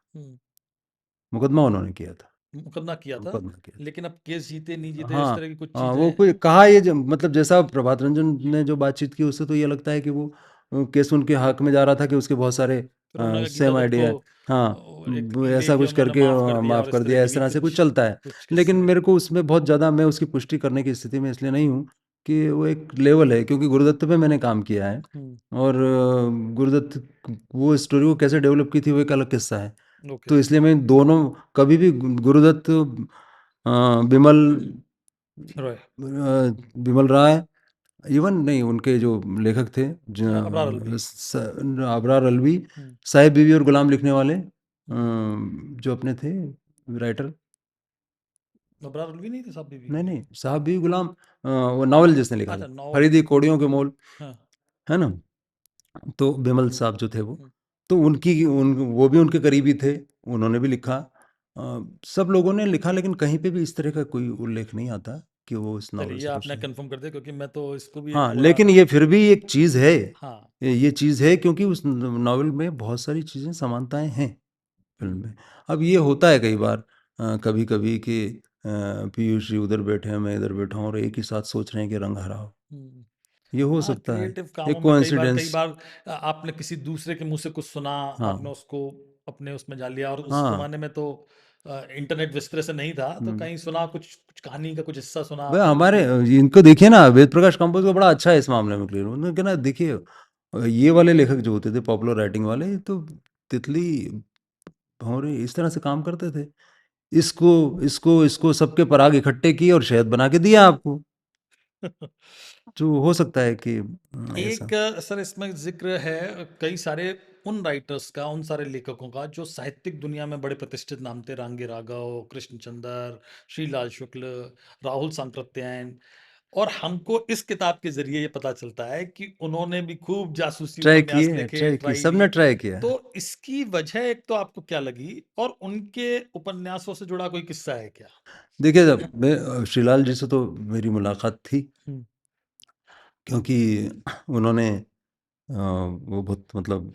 मुकदमा उन्होंने किया था, मुकदमा किया था, मुकदमा किया था। लेकिन अब केस जीते नहीं जीते, इस हाँ, तरह की कुछ हाँ, वो चीजें। कोई कहा, ये मतलब जैसा प्रभात रंजन ने जो बातचीत की, उससे तो ये लगता है कि वो केस उनके हक में जा रहा था, कि उसके बहुत सारे फिर उन्होंने कहा गीता सेम दत्त को आइडिया है। हाँ, एक ले ऐसा लिया, कुछ उन्होंने करके माफ कर दिया, माफ़ और इस कर तरह दिया, के इस भी तरह से कुछ चलता है। कुछ लेकिन किस्से। मेरे को उसमें बहुत ज़्यादा, मैं उसकी पुष्टि करने की स्थिति में इसलिए नहीं हूँ कि वो एक लेवल है, क्योंकि गुरुदत्त पे मैंने काम किया है, और गुरुदत्त वो स्टोरी को कैसे डेवलप की थी, वो एक अलग किस्सा है। ओके। तो इसलिए मैं दोनों, कभी भी गुरुदत्त, बिमल रॉय। विमल राय, इवन नहीं, उनके जो लेखक थे अबरार अलवी। अबरार अलवी, हम्म, साहिब बीवी और गुलाम लिखने वाले हम्म। जो अपने थे राइटर। अबरार अलवी नहीं थे साहब बीवी नहीं के? नहीं, साहब बीवी गुलाम वो नावल जिसने लिखा अच्छा, था, नॉवल। फरीदी कोड़ियों के मोल, हाँ। है ना। तो बिमल साहब जो थे वो, हम्म, तो वो भी उनके करीबी थे, उन्होंने भी लिखा। सब लोगों ने लिखा, लेकिन कहीं पे भी इस तरह का कोई उल्लेख नहीं आता कि वो इस नावल चलिए, से कुछ आपने नहीं। कंफर्म कर दिया, क्योंकि मैं तो इसको भी एक हाँ, थोड़ा। लेकिन ये फिर भी एक चीज़ है, हाँ। ये चीज़ है, क्योंकि उस नावल में बहुत सारी चीज़ें समानताएं हैं फिल्म हम्म, में। अब ये होता है कई बार, कभी कभी कि पीयूष जी उधर बैठे हैं, मैं इधर बैठा हूँ, और एक ही साथ सोच रहे हैं कि रंग हरा हो। हम्म। ये हो हाँ, सकता है, क्रिएटिव कामों एक में कई कोइंसिडेंस। बार आपने किसी दूसरे के मुंह से कुछ सुना, आपने हाँ उसको अपने उसमें डाल लिया। और उस हाँ। जमाने में तो इंटरनेट विस्तृत से नहीं था, तो हम्म। कहीं सुना, कुछ कुछ कहानी का कुछ हिस्सा सुना वह आपने हमारे किसी। इनको देखिए ना, वेद प्रकाश कंपोज को बड़ा अच्छा है इस मामले में क्लियर। उन्होंने कहा ना, देखिए ये वाले लेखक जो होते थे पॉपुलर राइटिंग वाले, ये तो तितली भौरे इस तरह से काम करते थे। इसको इसको इसको सबके पराग इकट्ठे किए और शहद बना के दिया आपको। जो हो सकता है कि ऐसा। एक सर, इसमें जिक्र है कई सारे उन राइटर्स का, उन सारे लेखकों का जो साहित्यिक दुनिया में बड़े प्रतिष्ठित नाम थे। रांगे राघव, कृष्णचंद्र, श्रीलाल शुक्ल, राहुल सांकृत्यायन। और हमको इस किताब के जरिए ये पता चलता है कि उन्होंने भी खूब जासूसी ट्राई उपन्यास किए, लिखे, ट्राई किए, ट्राई सबने लिए। ट्राई किया तो है। इसकी वजह एक तो आपको क्या लगी, और उनके उपन्यासों से जुड़ा कोई किस्सा है क्या? देखिए, जब मैं श्रीलाल जी से तो मेरी मुलाकात थी, हम्म, क्योंकि उन्होंने वो बहुत मतलब,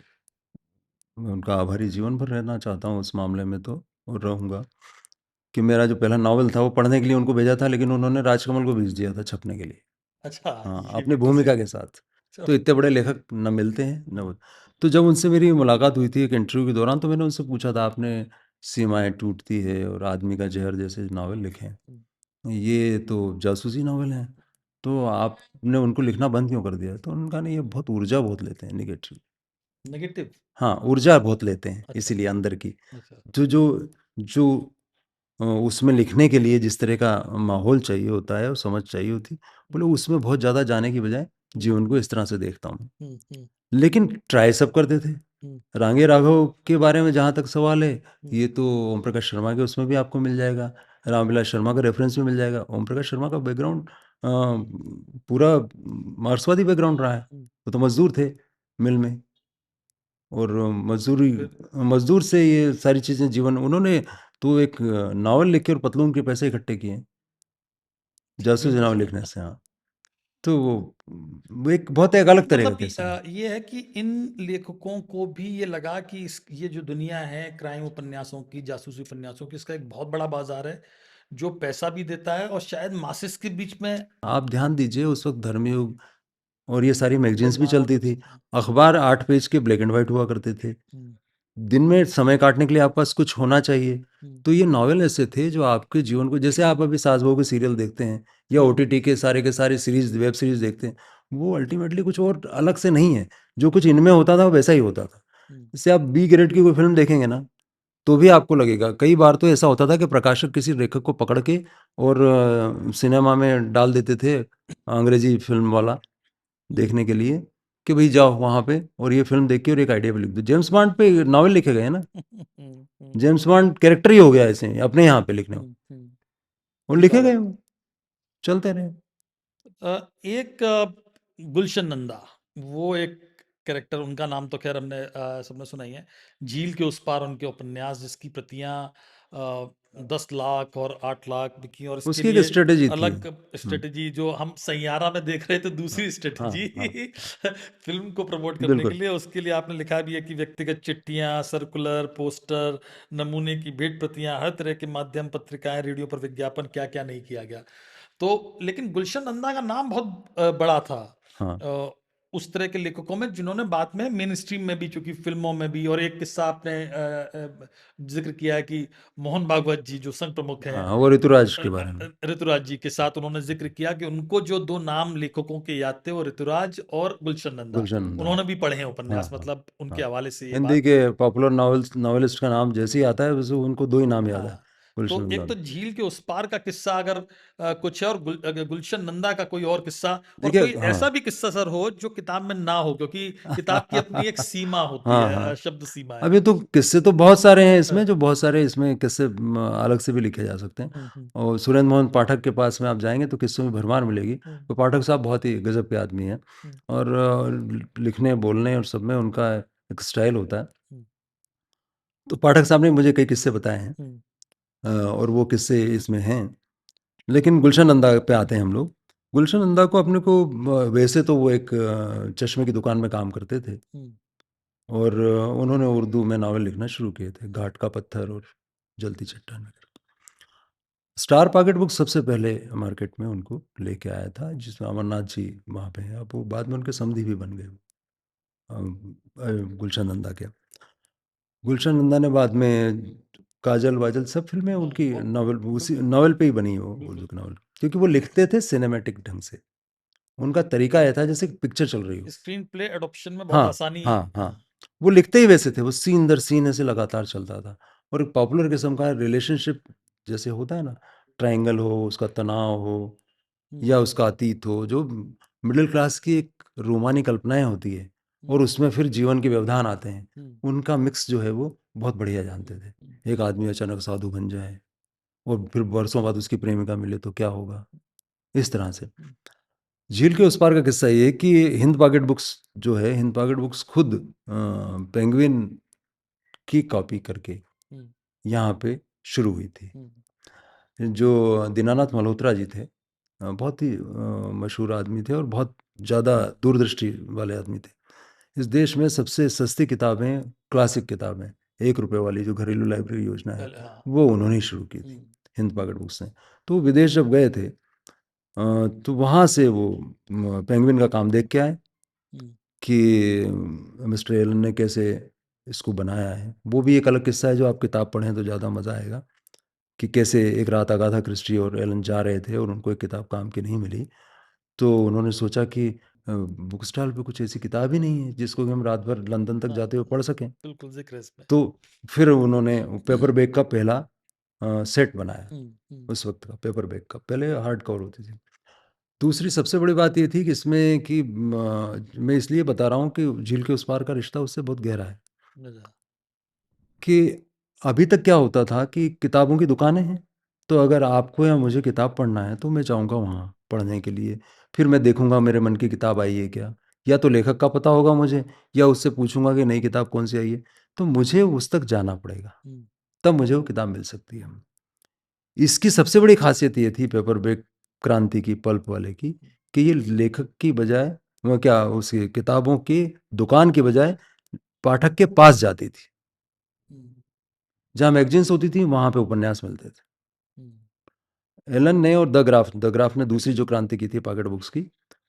मैं उनका आभारी जीवन भर रहना चाहता हूँ उस मामले में तो, और रहूँगा, कि मेरा जो पहला नावल था वो पढ़ने के लिए उनको भेजा था, लेकिन उन्होंने राजकमल को भेज दिया था छपने के लिए। अच्छा, हाँ, ये अपनी भी तो भूमिका सेम। के साथ। तो चलो। इतने बड़े लेखक न मिलते हैं न तो जब उनसे मेरी मुलाकात हुई थी एक इंटरव्यू के दौरान, तो मैंने उनसे पूछा था, आपने सीमाएँ टूटती है और आदमी का जहर जैसे नावल लिखे हैं, हम्म, ये तो जासूसी नावल हैं, तो आपने उनको लिखना बंद क्यों कर दिया? तो उन्होंने कहा, नहीं, ये बहुत ऊर्जा बहुत लेते हैं, नेगेटिव। नेगेटिव। हाँ, ऊर्जा बहुत लेते हैं, अच्छा, इसीलिए अंदर की। अच्छा। जो जो जो उसमें लिखने के लिए जिस तरह का माहौल चाहिए होता है और समझ चाहिए होती, हम्म, बोले उसमें बहुत ज़्यादा जाने की बजाय हम्म, जीवन को इस तरह से देखता हूँ। हम्म, हम्म, लेकिन ट्राई सब करते थे। हम्म, रांगे राघव के बारे में जहाँ तक सवाल है, हम्म, ये तो ओम प्रकाश शर्मा के उसमें भी आपको मिल जाएगा, रामविलास शर्मा का रेफरेंस भी मिल जाएगा। ओम प्रकाश शर्मा का बैकग्राउंड पूरा मार्क्सवादी बैकग्राउंड रहा है। हम्म। वो तो मजदूर थे मिल में, और मजदूरी फिर मजदूर से ये सारी चीज़ें जीवन, उन्होंने तो एक नावल लिख के और पतलून के पैसे इकट्ठे किए हैं, जासूसी नावल लिखने से। हाँ, तो वो एक बहुत एक तो अलग तरह का मतलब कैसे है। ये है कि इन लेखकों को भी ये लगा कि ये जो दुनिया है क्राइम उपन्यासों की, जासूसी उपन्यासों की, इसका एक बहुत बड़ा बाजार है जो पैसा भी देता है, और शायद मासिस के बीच में आप ध्यान दीजिए, उस वक्त धर्मयुग और ये सारी मैगजीन्स भी चलती लोकमत। थी। अखबार 8 पेज के ब्लैक एंड वाइट हुआ करते थे। हम्म, दिन में समय काटने के लिए आपके पास कुछ होना चाहिए। हम्म, तो ये नॉवेल ऐसे थे जो आपके जीवन को, जैसे आप अभी सास बहू के सीरियल देखते हैं या हम्म, ओटीटी के सारे सीरीज, वेब सीरीज देखते हैं, वो अल्टीमेटली कुछ और अलग से नहीं है। जो कुछ इनमें होता था वो वैसा ही होता था। हम्म, जैसे आप बी ग्रेड की कोई फिल्म देखेंगे ना, तो भी आपको लगेगा, कई बार तो ऐसा होता था कि प्रकाशक किसी लेखक को पकड़ के और सिनेमा में डाल देते थे, अंग्रेजी फिल्म वाला हम्म, देखने के लिए, कि भाई जाओ वहाँ पे और ये फिल्म देख के और एक आइडिया पे लिख दो। जेम्स बॉन्ड पे नावल लिखे गए हैं ना, हम्म, जेम्स बॉन्ड कैरेक्टर ही हो गया ऐसे अपने यहाँ पे लिखने को, और लिखे गए बराबर। वो, चलते रहे। एक गुलशन नंदा, वो एक कैरेक्टर, उनका नाम तो खैर हमने सबने सुना ही है। झील के उस पार उनके उपन्यास, जिसकी प्रतियां 10 लाख और 8 लाख बिकी, और इसके उसकी एक लिए स्ट्रेटेजी थी। अलग स्ट्रेटजी, जो हम सैयारा में देख रहे थे, हाँ दूसरी हाँ स्ट्रेटजी हाँ, फिल्म को प्रमोट करने के बिल्कुल। लिए। उसके लिए आपने लिखा भी है कि व्यक्तिगत चिट्ठियां, सर्कुलर, पोस्टर, नमूने की भेंट प्रतियां, हर तरह के माध्यम, पत्रिकाएं, रेडियो पर विज्ञापन, क्या क्या नहीं किया गया। तो लेकिन गुलशन नंदा का नाम बहुत बड़ा था हाँ, अ, उस तरह के लेखकों में, जिन्होंने बाद में मेन स्ट्रीम में भी, चूंकि फिल्मों में भी। और एक किस्सा आपने जिक्र किया है कि मोहन भागवत जी जो संघ प्रमुख हैं, हाँ, वो ऋतुराज के बारे में। ऋतुराज जी के साथ उन्होंने जिक्र किया कि उनको जो दो नाम लेखकों के याद थे, वो ऋतुराज और गुलशन नंदा। गुलशन नंदा। उन्होंने भी पढ़े हैं हाँ उपन्यास, हाँ मतलब उनके हाँ, हवाले से ये हिंदी बात। के पॉपुलर नॉवेलिस्ट का नाम जैसे ही आता है वैसे उनको दो ही नाम याद हाँ, है, गुलशन तो एक तो नंदा। झील के उस पार का किस्सा अगर कुछ है, और गुलशन नंदा का कोई और किस्सा, और देखिए कोई ऐसा हाँ। भी किस्सा सर हो जो किताब में ना हो, क्योंकि किताब की अपनी एक सीमा होती हाँ है, हाँ। शब्द सीमा है। अभी तो किस्से तो बहुत सारे हैं हाँ, इसमें, जो बहुत सारे इसमें किस्से अलग से भी लिखे जा सकते हैं। हम्म, और सुरेंद्र मोहन पाठक के पास में आप जाएंगे तो किस्सों में भरमार मिलेगी। हम्म, तो पाठक साहब बहुत ही गजब के आदमी हैं। हम्म, और लिखने बोलने और सब में उनका एक स्टाइल होता है। हम्म, तो पाठक साहब ने मुझे कई किस्से बताए हैं। हम्म, और वो किस्से इसमें हैं। लेकिन गुलशन नंदा पे आते हैं हम लोग। गुलशन नंदा को अपने को वैसे तो वो एक चश्मे की दुकान में काम करते थे। हम्म, और उन्होंने उर्दू में नावल लिखना शुरू किए थे, घाट का पत्थर और जलती चट्टान वगैरह। स्टार पॉकेट बुक सबसे पहले मार्केट में उनको लेके आया था, जिसमें अमरनाथ जी वहाँ पे हैं। अब वो बाद में उनके समधी भी बन गए गुलशन नंदा के। गुलशन नंदा ने बाद में काजल वाजल सब फिल्में हाँ, उनकी बहुत नावल, उसी बिल्कुल नावल पे ही बनी है, वो बिल्कुल। उर्दू की नावल। क्योंकि वो लिखते थे सिनेमैटिक ढंग से। उनका तरीका यह था जैसे पिक्चर चल रही हो। स्क्रीन प्ले एडॉप्शन में बहुत हाँ आसानी। हाँ हाँ। हाँ, वो लिखते ही वैसे थे, वो सीन दर सीन ऐसे लगातार चलता था। और एक पॉपुलर किस्म का रिलेशनशिप जैसे होता है ना, ट्रायंगल हो, उसका तनाव हो या हम्म, उसका अतीत हो, जो मिडिल क्लास की एक रोमानी कल्पनाएं होती है, और हम्म, उसमें फिर जीवन के व्यवधान आते हैं। हम्म, उनका मिक्स जो है वो बहुत बढ़िया जानते हम्म, थे। एक आदमी अचानक साधु बन जाए और फिर वर्षों बाद उसकी प्रेमिका मिले तो क्या होगा, इस तरह से। हम्म, झील के उस पार का किस्सा ये है कि हिंद पॉकेट बुक्स जो है, हिंद पॉकेट बुक्स खुद पेंगुइन की कॉपी करके हम्म, यहाँ पे शुरू हुई थी। हम्म, जो दीनानाथ मल्होत्रा जी थे, बहुत ही मशहूर आदमी थे और बहुत ज़्यादा दूरदृष्टि वाले आदमी थे। इस देश में सबसे सस्ती किताबें, क्लासिक किताबें, 1 रुपये वाली जो घरेलू लाइब्रेरी योजना है, पहले हाँ, वो उन्होंने ही शुरू की थी, हम्म, हिंद पॉकेट बुक्स ने। तो वो विदेश जब गए थे तो वहाँ से वो पेंगुइन का काम देख के आए हम्म, कि मिस्टर एलन ने कैसे इसको बनाया है। वो भी एक अलग किस्सा है, जो आप किताब पढ़ें तो ज़्यादा मज़ा आएगा, कि कैसे एक रात अगाथा क्रिस्टी और एलन जा रहे थे और उनको एक किताब काम की नहीं मिली। तो उन्होंने सोचा कि बुक स्टॉल पे कुछ ऐसी किताब ही नहीं है जिसको कि हम रात भर लंदन तक हाँ, जाते हुए पढ़ सकें। बिल्कुल जिक्र है इसमें। तो फिर उन्होंने पेपर बैग का पहला सेट बनाया। हम्म, हम्म, उस वक्त का पेपर बैग का, पहले हार्ड कवर होती थी। दूसरी सबसे बड़ी बात ये थी कि इसमें कि मैं इसलिए बता रहा हूँ कि झील के उस पार का रिश्ता उससे बहुत गहरा है। मजा। कि अभी तक क्या होता था कि किताबों की दुकानें हैं, तो अगर आपको या मुझे किताब पढ़ना है तो मैं जाऊँगा वहाँ पढ़ने के लिए। फिर मैं देखूँगा मेरे मन की किताब आई है क्या? या तो लेखक का पता होगा मुझे, या उससे पूछूँगा कि नई किताब कौन-सी आई है। तो मुझे उस तक जाना पड़ेगा, हम्म, तब मुझे वो किताब मिल सकती है। इसकी सबसे बड़ी ख़ासियत ये थी पेपर बैग क्रांति की, पल्प वाले की, कि ये लेखक की बजाय, वो क्या, उसकी किताबों की दुकान की बजाय पाठक के पास जाती थी। हम्म, जहाँ मैगज़ीन्स होती थी, वहाँ पे उपन्यास मिलते थे। हम्म, एलन ने और द ग्राफ ने दूसरी जो क्रांति की थी पॉकेट बुक्स की,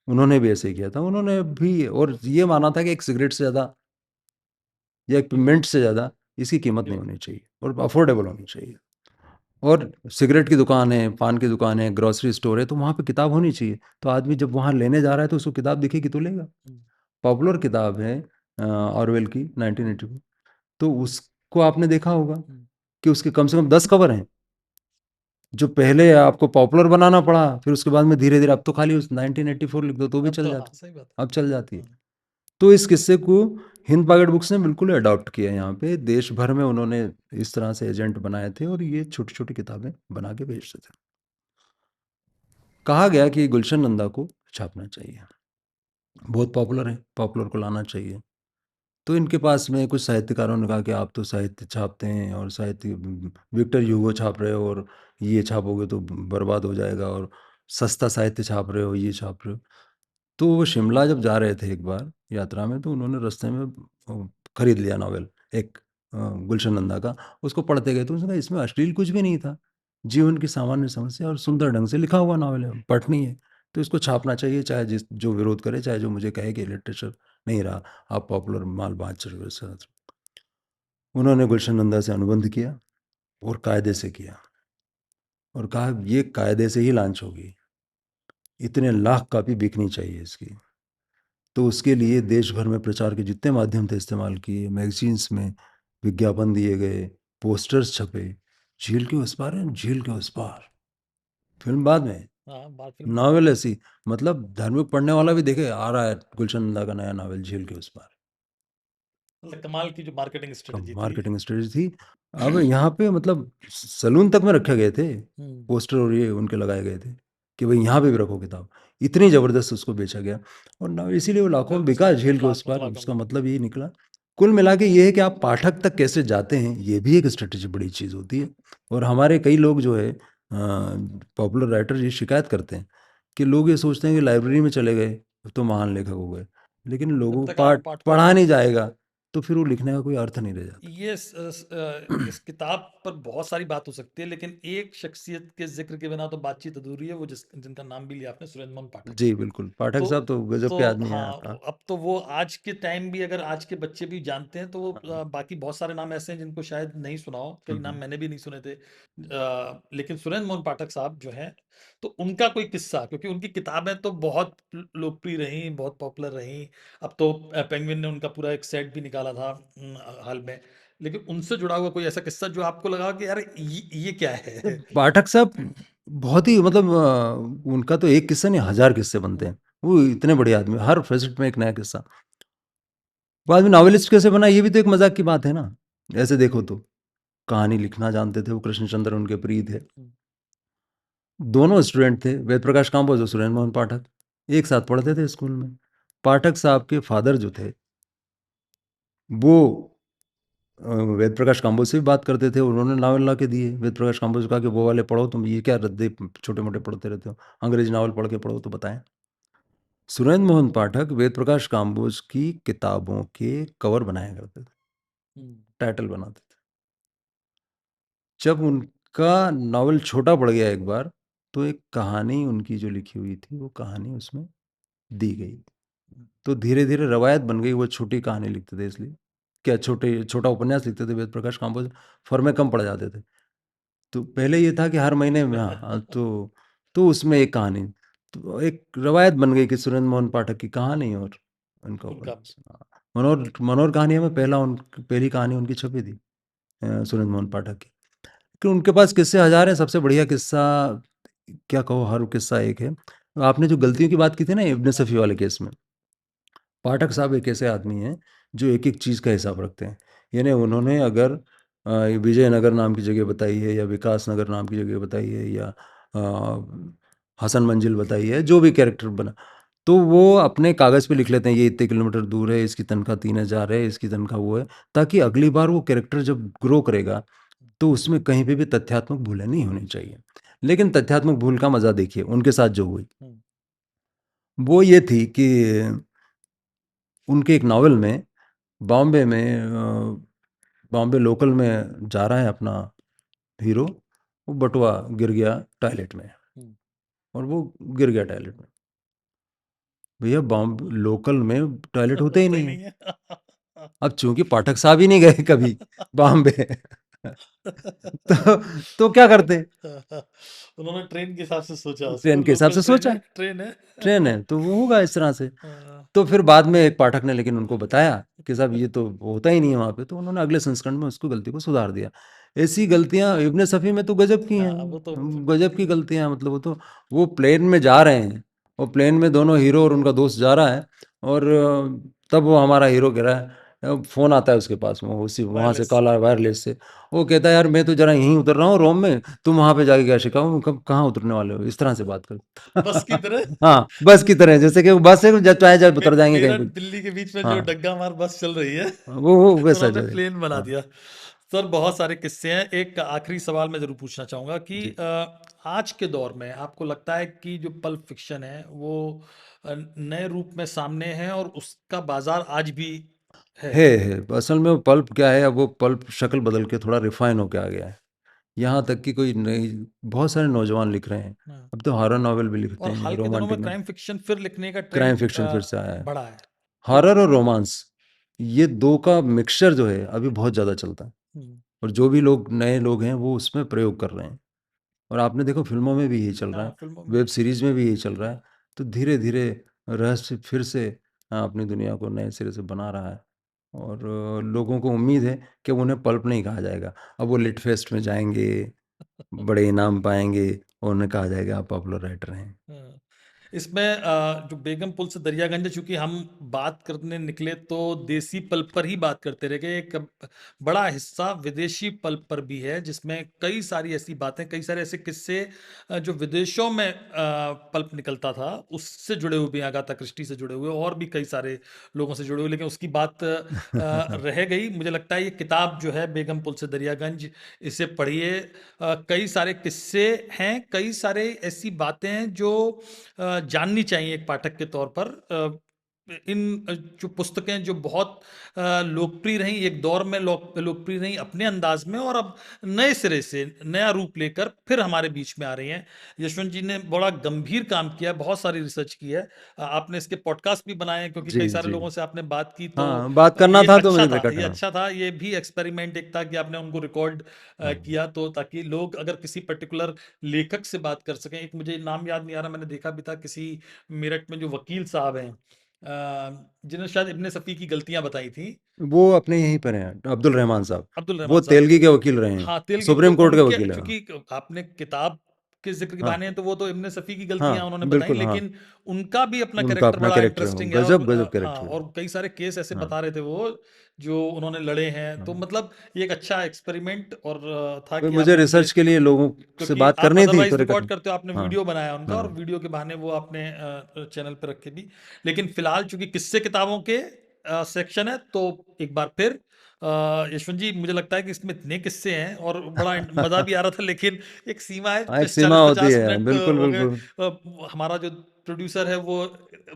उन्होंने भी ऐसे ही किया था। उन्होंने भी और ये माना था कि एक सिगरेट से ज़्यादा या एक मिंट से ज़्यादा इसकी कीमत नहीं होनी चाहिए और अफोर्डेबल होनी चाहिए। और सिगरेट की दुकान है, पान की दुकान है, ग्रोसरी स्टोर है, तो वहाँ पे किताब होनी चाहिए। तो आदमी जब वहाँ लेने जा रहा है तो उसको किताब दिखेगी तो लेगा। हम्म, पॉपुलर किताब है ऑरवेल की 1984, तो उसको आपने देखा होगा हम्म, कि उसके कम से कम 10 कवर हैं। जो पहले आपको पॉपुलर बनाना पड़ा, फिर उसके बाद में धीरे-धीरे, अब तो खाली उस 1984 लिख दो तो भी अब चल तो हाँ जाती सही बात अब चल जाती है। है। हाँ, तो इस किस्से को हिंद पॉकेट बुक्स ने बिल्कुल अडॉप्ट किया यहाँ पे। देश भर में उन्होंने इस तरह से एजेंट बनाए थे और ये छोटी-छोटी किताबें बना के बेचते थे। कहा गया कि गुलशन नंदा को छापना चाहिए। बहुत पॉपुलर है, पॉपुलर को लाना चाहिए। तो इनके पास में कुछ साहित्यकारों ने कहा कि आप तो साहित्य छापते हैं और साहित्य विक्टर ह्यूगो छाप रहे हो, और ये छापोगे तो बर्बाद हो जाएगा, और सस्ता साहित्य छाप रहे हो, ये छाप रहे हो। तो वो शिमला जब जा रहे थे एक बार यात्रा में, तो उन्होंने रास्ते में खरीद लिया नॉवेल एक, गुलशन नंदा का। उसको पढ़ते गए तो उसने कहा इसमें अश्लील कुछ भी नहीं था, जीवन की सामान्य समस्या और सुंदर ढंग से लिखा हुआ नॉवेल है, पढ़नी है तो इसको छापना चाहिए, चाहे जिस जो विरोध करे, चाहे जो मुझे कहे कि लिटरेचर नहीं रहा, आप पॉपुलर माल बाँच रहे हो इस तरह से। उन्होंने गुलशन नंदा से अनुबंध किया और कायदे से किया, और कहा ये कायदे से ही लॉन्च होगी, इतने लाख कापी बिकनी चाहिए इसकी। तो उसके लिए देश भर में प्रचार के जितने माध्यम थे इस्तेमाल किए, मैगजीन्स में विज्ञापन दिए गए, पोस्टर्स छपे, झील के उस पार है, झील के उस पार। फिल्म बाद में, हाँ, बात फिल्म बाद में। नॉवेल ऐसी, मतलब धार्मिक पढ़ने वाला भी देखे आ रहा है गुलशन नंदा का नया नॉवेल झील के उस पार। मतलब कमाल की जो मार्केटिंग कम स्ट्रेटजी थी। मार्केटिंग स्ट्रेटजी थी। अब यहाँ पे मतलब सलून तक में रखे गए थे हम्म। पोस्टर, और ये उनके लगाए गए थे कि भाई यहाँ पे भी रखो किताब। इतनी ज़बरदस्त उसको बेचा गया, और ना इसीलिए वो लाखों में बिका झील के उस लाखों पार। लाखों उसका में। मतलब ये निकला, कुल मिला के ये है कि आप पाठक तक कैसे जाते हैं, ये भी एक स्ट्रेटजी बड़ी चीज़ होती है। और हमारे कई लोग जो है पॉपुलर राइटर ये शिकायत करते हैं कि लोग ये सोचते हैं कि लाइब्रेरी में चले गए तो महान लेखक हो गए, लेकिन जब लोगों को तक आप पाठकों पढ़ा तक नहीं जाएगा तो फिर वो लिखने का कोई अर्थ नहीं रह जाता। इस किताब पर बहुत सारी बात हो सकती है, लेकिन एक शख्सियत के जिक्र के बिना तो बातचीत अधूरी है, वो जिनका नाम भी लिया आपने, सुरेंद्र मोहन पाठक। जी बिल्कुल, पाठक तो साहब तो गजब तो के आदमी हैं। हाँ, अब तो वो आज के टाइम भी, अगर आज के बच्चे भी जानते हैं तो वो हाँ, बाकी बहुत सारे नाम ऐसे हैं जिनको शायद नहीं सुना हो, कई नाम मैंने भी नहीं सुने थे, लेकिन सुरेंद्र मोहन पाठक साहब जो हैं, तो उनका कोई किस्सा, क्योंकि उनकी किताबें तो बहुत लोकप्रिय रही, बहुत पॉपुलर रही। अब तो पेंगुइन ने उनका पूरा एक सेट भी निकाला था हाल में। लेकिन उनसे जुड़ा हुआ कोई ऐसा किस्सा जो आपको लगा कि यार ये क्या तो है? पाठक साहब बहुत ही मतलब उनका तो एक किस्सा नहीं, हजार किस्से बनते हैं। वो इतने बड़े आदमी, हर फेजेट में एक नया किस्सा। बाद में नॉवेलिस्ट कैसे बना, ये भी तो एक मजाक की बात है ना। ऐसे देखो तो कहानी लिखना जानते थे वो, कृष्णचंद्र उनके प्रिय थे। दोनों स्टूडेंट थे, वेद प्रकाश काम्बोज और सुरेंद्र मोहन पाठक, एक साथ पढ़ते थे स्कूल में। पाठक साहब के फादर जो थे वो वेद प्रकाश काम्बोज से भी बात करते थे, उन्होंने नावल ला के दिए। वेद प्रकाश काम्बोज को कहा कि वो वाले पढ़ो, तुम ये क्या रद्दे छोटे मोटे पढ़ते रहते हो, अंग्रेजी नावल पढ़ के पढ़ो तो बताएं। सुरेंद्र मोहन पाठक वेद प्रकाश काम्बोज की किताबों के कवर बनाया करते थे, टाइटल बनाते थे। जब उनका नावल छोटा पड़ गया एक बार, तो एक कहानी उनकी जो लिखी हुई थी वो कहानी उसमें दी गई, तो धीरे धीरे रवायत बन गई। वो छोटी कहानी लिखते थे, इसलिए क्या छोटा उपन्यास लिखते थे वेद प्रकाश काम्बोज, फॉर्में कम पड़ जाते थे। तो पहले ये था कि हर महीने में, हाँ, तो उसमें एक कहानी, तो एक रवायत बन गई कि सुरेंद्र मोहन पाठक की कहानी और उनका उनका। उपन्यास। हाँ, मनोहर मनोहर कहानी में पहली कहानी उनकी छपी थी, सुरेंद्र मोहन पाठक की। कि उनके पास किस्से हजार हैं। सबसे बढ़िया किस्सा क्या कहो, हर किस्सा एक है। आपने जो गलतियों की बात की थी ना इब्ने सफ़ी वाले केस में, पाठक साहब एक ऐसे आदमी हैं जो एक एक चीज़ का हिसाब रखते हैं। यानी उन्होंने अगर विजयनगर नाम की जगह बताई है, या विकास नगर नाम की जगह बताई है, या हसन मंजिल बताई है, जो भी कैरेक्टर बना, तो वो अपने कागज़ पे लिख लेते हैं ये इतने किलोमीटर दूर है, इसकी तनख्वाह 3,000 है, इसकी तनख्वाह वो है, ताकि अगली बार वो कैरेक्टर जब ग्रो करेगा तो उसमें कहीं पे भी तथ्यात्मक भूलें नहीं होनी चाहिए। लेकिन तथ्यात्मक भूल का मज़ा देखिए उनके साथ जो हुई, वो ये थी कि उनके एक नावल में बॉम्बे में बॉम्बे लोकल में जा रहा है अपना हीरो, वो बटुआ गिर गया टॉयलेट में, और वो गिर गया टॉयलेट में। भैया बॉम्बे लोकल में टॉयलेट होते ही होता ही नहीं है। नहीं है। अब चूंकि पाठक साहब ही नहीं गए कभी बॉम्बे तो क्या करते, उन्होंने ट्रेन के हिसाब से सोचा, उसको ट्रेन के हिसाब लोकल से ट्रेन सोचा, है, ट्रेन है। ट्रेन है तो वो होगा इस तरह से। हाँ। तो फिर बाद में एक पाठक ने लेकिन उनको बताया कि साहब ये तो होता ही नहीं है वहाँ पे, तो उन्होंने अगले संस्करण में उसको गलती को सुधार दिया। ऐसी गलतियाँ इब्ने सफ़ी में तो गजब की हैं, हाँ, वो तो गजब की गलतियाँ। मतलब वो तो वो प्लेन में जा रहे हैं, और प्लेन में दोनों हीरो और उनका दोस्त जा रहा है, और तब वो हमारा हीरो कह रहा है, फ़ोन आता है उसके पास में, उसी वहाँ से वायरलेस। कॉल आया वायरलेस से। वो कहता है यार मैं तो जरा यहीं उतर रहा हूँ रोम में, तुम वहाँ पे जाके क्या शिकाओ, कब कहाँ उतरने वाले हो, इस तरह से बात कर बस की तरह। हाँ, बस की तरह, जैसे कि वो बस है जब चाहे जब उतर जाएंगे कहीं मेरठ पे। दिल्ली के बीच में जो हाँ, डग्गा मार बस चल रही है, वो वैसा उन्होंने जो है। प्लेन बना हाँ, दिया। सर, बहुत सारे किस्से हैं। एक आखिरी सवाल मैं जरूर पूछना चाहूंगा कि जी। आज के दौर में आपको लगता है कि जो पल्प फिक्शन है वो नए रूप में सामने है, और उसका बाजार आज भी है? है। असल में वो पल्प क्या है, अब वो पल्प शक्ल बदल के थोड़ा रिफाइन होके आ गया है। यहाँ तक कि कोई नई, बहुत सारे नौजवान लिख रहे हैं। हाँ। अब तो हॉरर नॉवेल भी लिखते और हैं, हाल के दिनों में रोमांटिक नॉवेल। क्राइम फिक्शन फिर लिखने का क्राइम ट्रेंड फिक्शन फिर से आया है। बढ़ा है। हॉरर और रोमांस, ये दो का मिक्सचर जो है अभी बहुत ज़्यादा चलता है, हम्म। और जो भी लोग नए लोग हैं वो उसमें प्रयोग कर रहे हैं। और आपने देखो फिल्मों में भी यही चल रहा हाँ, है, फिल्मों में। वेब सीरीज में भी यही चल रहा है। तो धीरे धीरे रहस्य फिर से अपनी दुनिया को नए सिरे से बना रहा है। और लोगों को उम्मीद है कि उन्हें पल्प नहीं कहा जाएगा। अब वो लिट फेस्ट में जाएँगे, बड़े इनाम पाएँगे और उन्हें कहा जाएगा आप पॉपुलर राइटर हैं। हाँ। इसमें जो बेगम पुल से दरियागंज है, चूंकि हम बात करने निकले तो देसी पल्प पर ही बात करते रह गए। एक बड़ा हिस्सा विदेशी पल्प पर भी है, जिसमें कई सारी ऐसी बातें, कई सारे ऐसे किस्से जो विदेशों में पल्प निकलता था उससे जुड़े हुए भी, अगाथा क्रिस्टी से जुड़े हुए और भी कई सारे लोगों से जुड़े हुए, लेकिन उसकी बात रह गई। मुझे लगता है ये किताब जो है बेगम पुल से दरियागंज, इसे पढ़िए। कई सारे किस्से हैं, कई सारे ऐसी बातें हैं जो जाननी चाहिए एक पाठक के तौर पर। इन जो पुस्तकें जो बहुत लोकप्रिय रहीं, एक दौर में लोकप्रिय रहीं अपने अंदाज में, और अब नए सिरे से नया रूप लेकर फिर हमारे बीच में आ रही हैं। यशवंत जी ने बड़ा गंभीर काम किया है, बहुत सारी रिसर्च की है। आपने इसके पॉडकास्ट भी बनाए हैं, क्योंकि कई जी, सारे जी। लोगों से आपने बात की, तो हाँ, बात करना ये था तो अच्छा मुझे था, देखा ये हाँ। अच्छा था। ये भी एक्सपेरिमेंट एक था कि आपने उनको रिकॉर्ड हाँ। किया, तो ताकि लोग अगर किसी पर्टिकुलर लेखक से बात कर सकें। एक मुझे नाम याद नहीं आ रहा, मैंने देखा भी था किसी मेरठ में जो वकील साहब हैं, जिन्होंने शायद इब्ने सफ़ी की गलतियां बताई थी। वो अपने यहीं पर हैं, अब्दुल रहमान साहब। अब्दुल वो रहमान साहब। तेलगी के वकील रहे हैं, हाँ, तेलगी, तो सुप्रीम कोर्ट के उनके वकील हैं। चूंकि आपने किताब के जिक्र के हाँ, बहाने हैं, तो वो तो इब्ने सफ़ी की गलतियां हाँ, उन्होंने बताई, बिल्कुल हाँ। लेकिन उनका भी अपना उनका कैरेक्टर अपना बड़ा कैरेक्टर है, इंटरेस्टिंग है। और गजब हाँ, कैरेक्टर है। और कई सारे केस ऐसे हाँ, बता रहे थे वो, जो उन्होंने लड़े हैं। तो हाँ। मतलब ये एक अच्छा एक्सपेरिमेंट और था भाई कि मुझे आपने उनके, रिसर्च के लिए लोगों से क्योंकि बात आप करनी थी तो अदरवाइज रिकॉर्ड रिकॉर्ड करते हो, आपने हाँ, वीडियो बनाया उनका, और हाँ। वीडियो के बहाने वो आपने चैनल पे रखे भी। लेकिन फिलहाल चूंकि किस्से किताबों के सेक्शन है, तो एक बार फिर यशवंत जी, मुझे लगता है कि इसमें इतने किस्से हैं और बड़ा मजा भी आ रहा था, लेकिन एक सीमा है। हाँ, एक सीमा चालीस होती पचास है, मिनट बिल्कुल, हो गए। बिल्कुल। हमारा जो प्रोड्यूसर है वो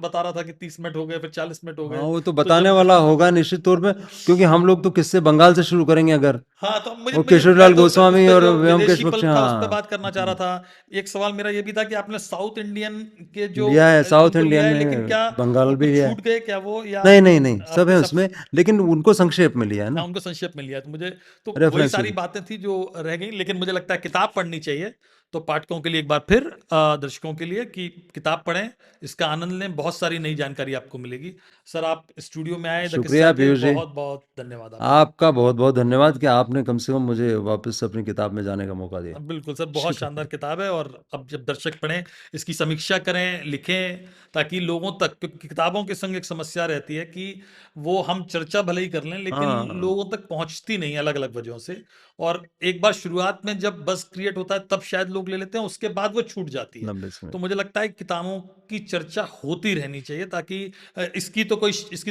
बता रहा था कि 30 मिनट हो गए, फिर 40 मिनट हो हाँ, गए। वो तो तो बताने जब वाला होगा निश्चित तौर पे, क्योंकि हम लोग तो किस्से बंगाल से शुरू करेंगे अगर। हाँ, तो मुझे वो मुझे मैं केशवलाल तो उस गोस्वामी पे और जो व्योमकेश विदेशी बख्शी पल्प था उस पे हाँ। बात करना चाह रहा था। एक सवाल मेरा ये भी था कि आपने साउथ इंडियन के जो लिया है, साउथ उनको लिया इंडियन है, लेकिन में क्या बंगाल भी कुछ लिया है। छूट गए क्या वो, या नहीं, नहीं, नहीं, सब आपने है सब? उसमें, लेकिन उनको संक्षेप में लिया है हाँ, ना, उनको संक्षेप में लिया। तो मुझे तो वही रेफरेंस सारी में। बातें थी जो रह गई, लेकिन मुझे लगता है किताब पढ़नी चाहिए। तो पाठकों के लिए एक बार फिर, दर्शकों के लिए, कि किताब पढ़ें, इसका आनंद लें, बहुत सारी नई जानकारी आपको मिलेगी। सर, आप स्टूडियो में आए द किस्सा शुक्रिया के, पीयूष जी। बहुत बहुत धन्यवाद आपका। आपका बहुत-बहुत धन्यवाद कि आपने कम से कम मुझे वापस अपनी किताब में जाने का मौका दिया। बिल्कुल सर, बहुत शानदार शुक्रिया। किताब है। और अब जब दर्शक पढ़ें, इसकी समीक्षा करें, लिखें, ताकि लोगों तक, क्योंकि किताबों के संग एक समस्या रहती है कि वो हम चर्चा भले ही कर लें, लेकिन हाँ, लोगों तक पहुंचती नहीं, अलग अलग वजहों से। और एक बार शुरुआत में जब बज़ क्रिएट होता है, तब शायद लोग ले लेते हैं, उसके बाद वो छूट जाती है। 90 से तो मुझे लगता है किताबों की चर्चा होती रहनी चाहिए, ताकि इसकी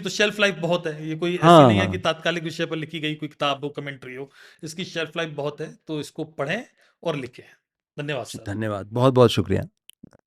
तो शेल्फ लाइफ बहुत है। ये कोई ऐसी हाँ, नहीं है कि हाँ। तात्कालिक विषय पर लिखी गई कोई किताब हो, कमेंट्री हो। इसकी शेल्फ लाइफ बहुत है, तो इसको पढ़ें और लिखें। धन्यवाद जी, सर। धन्यवाद। बहुत-बहुत शुक्रिया।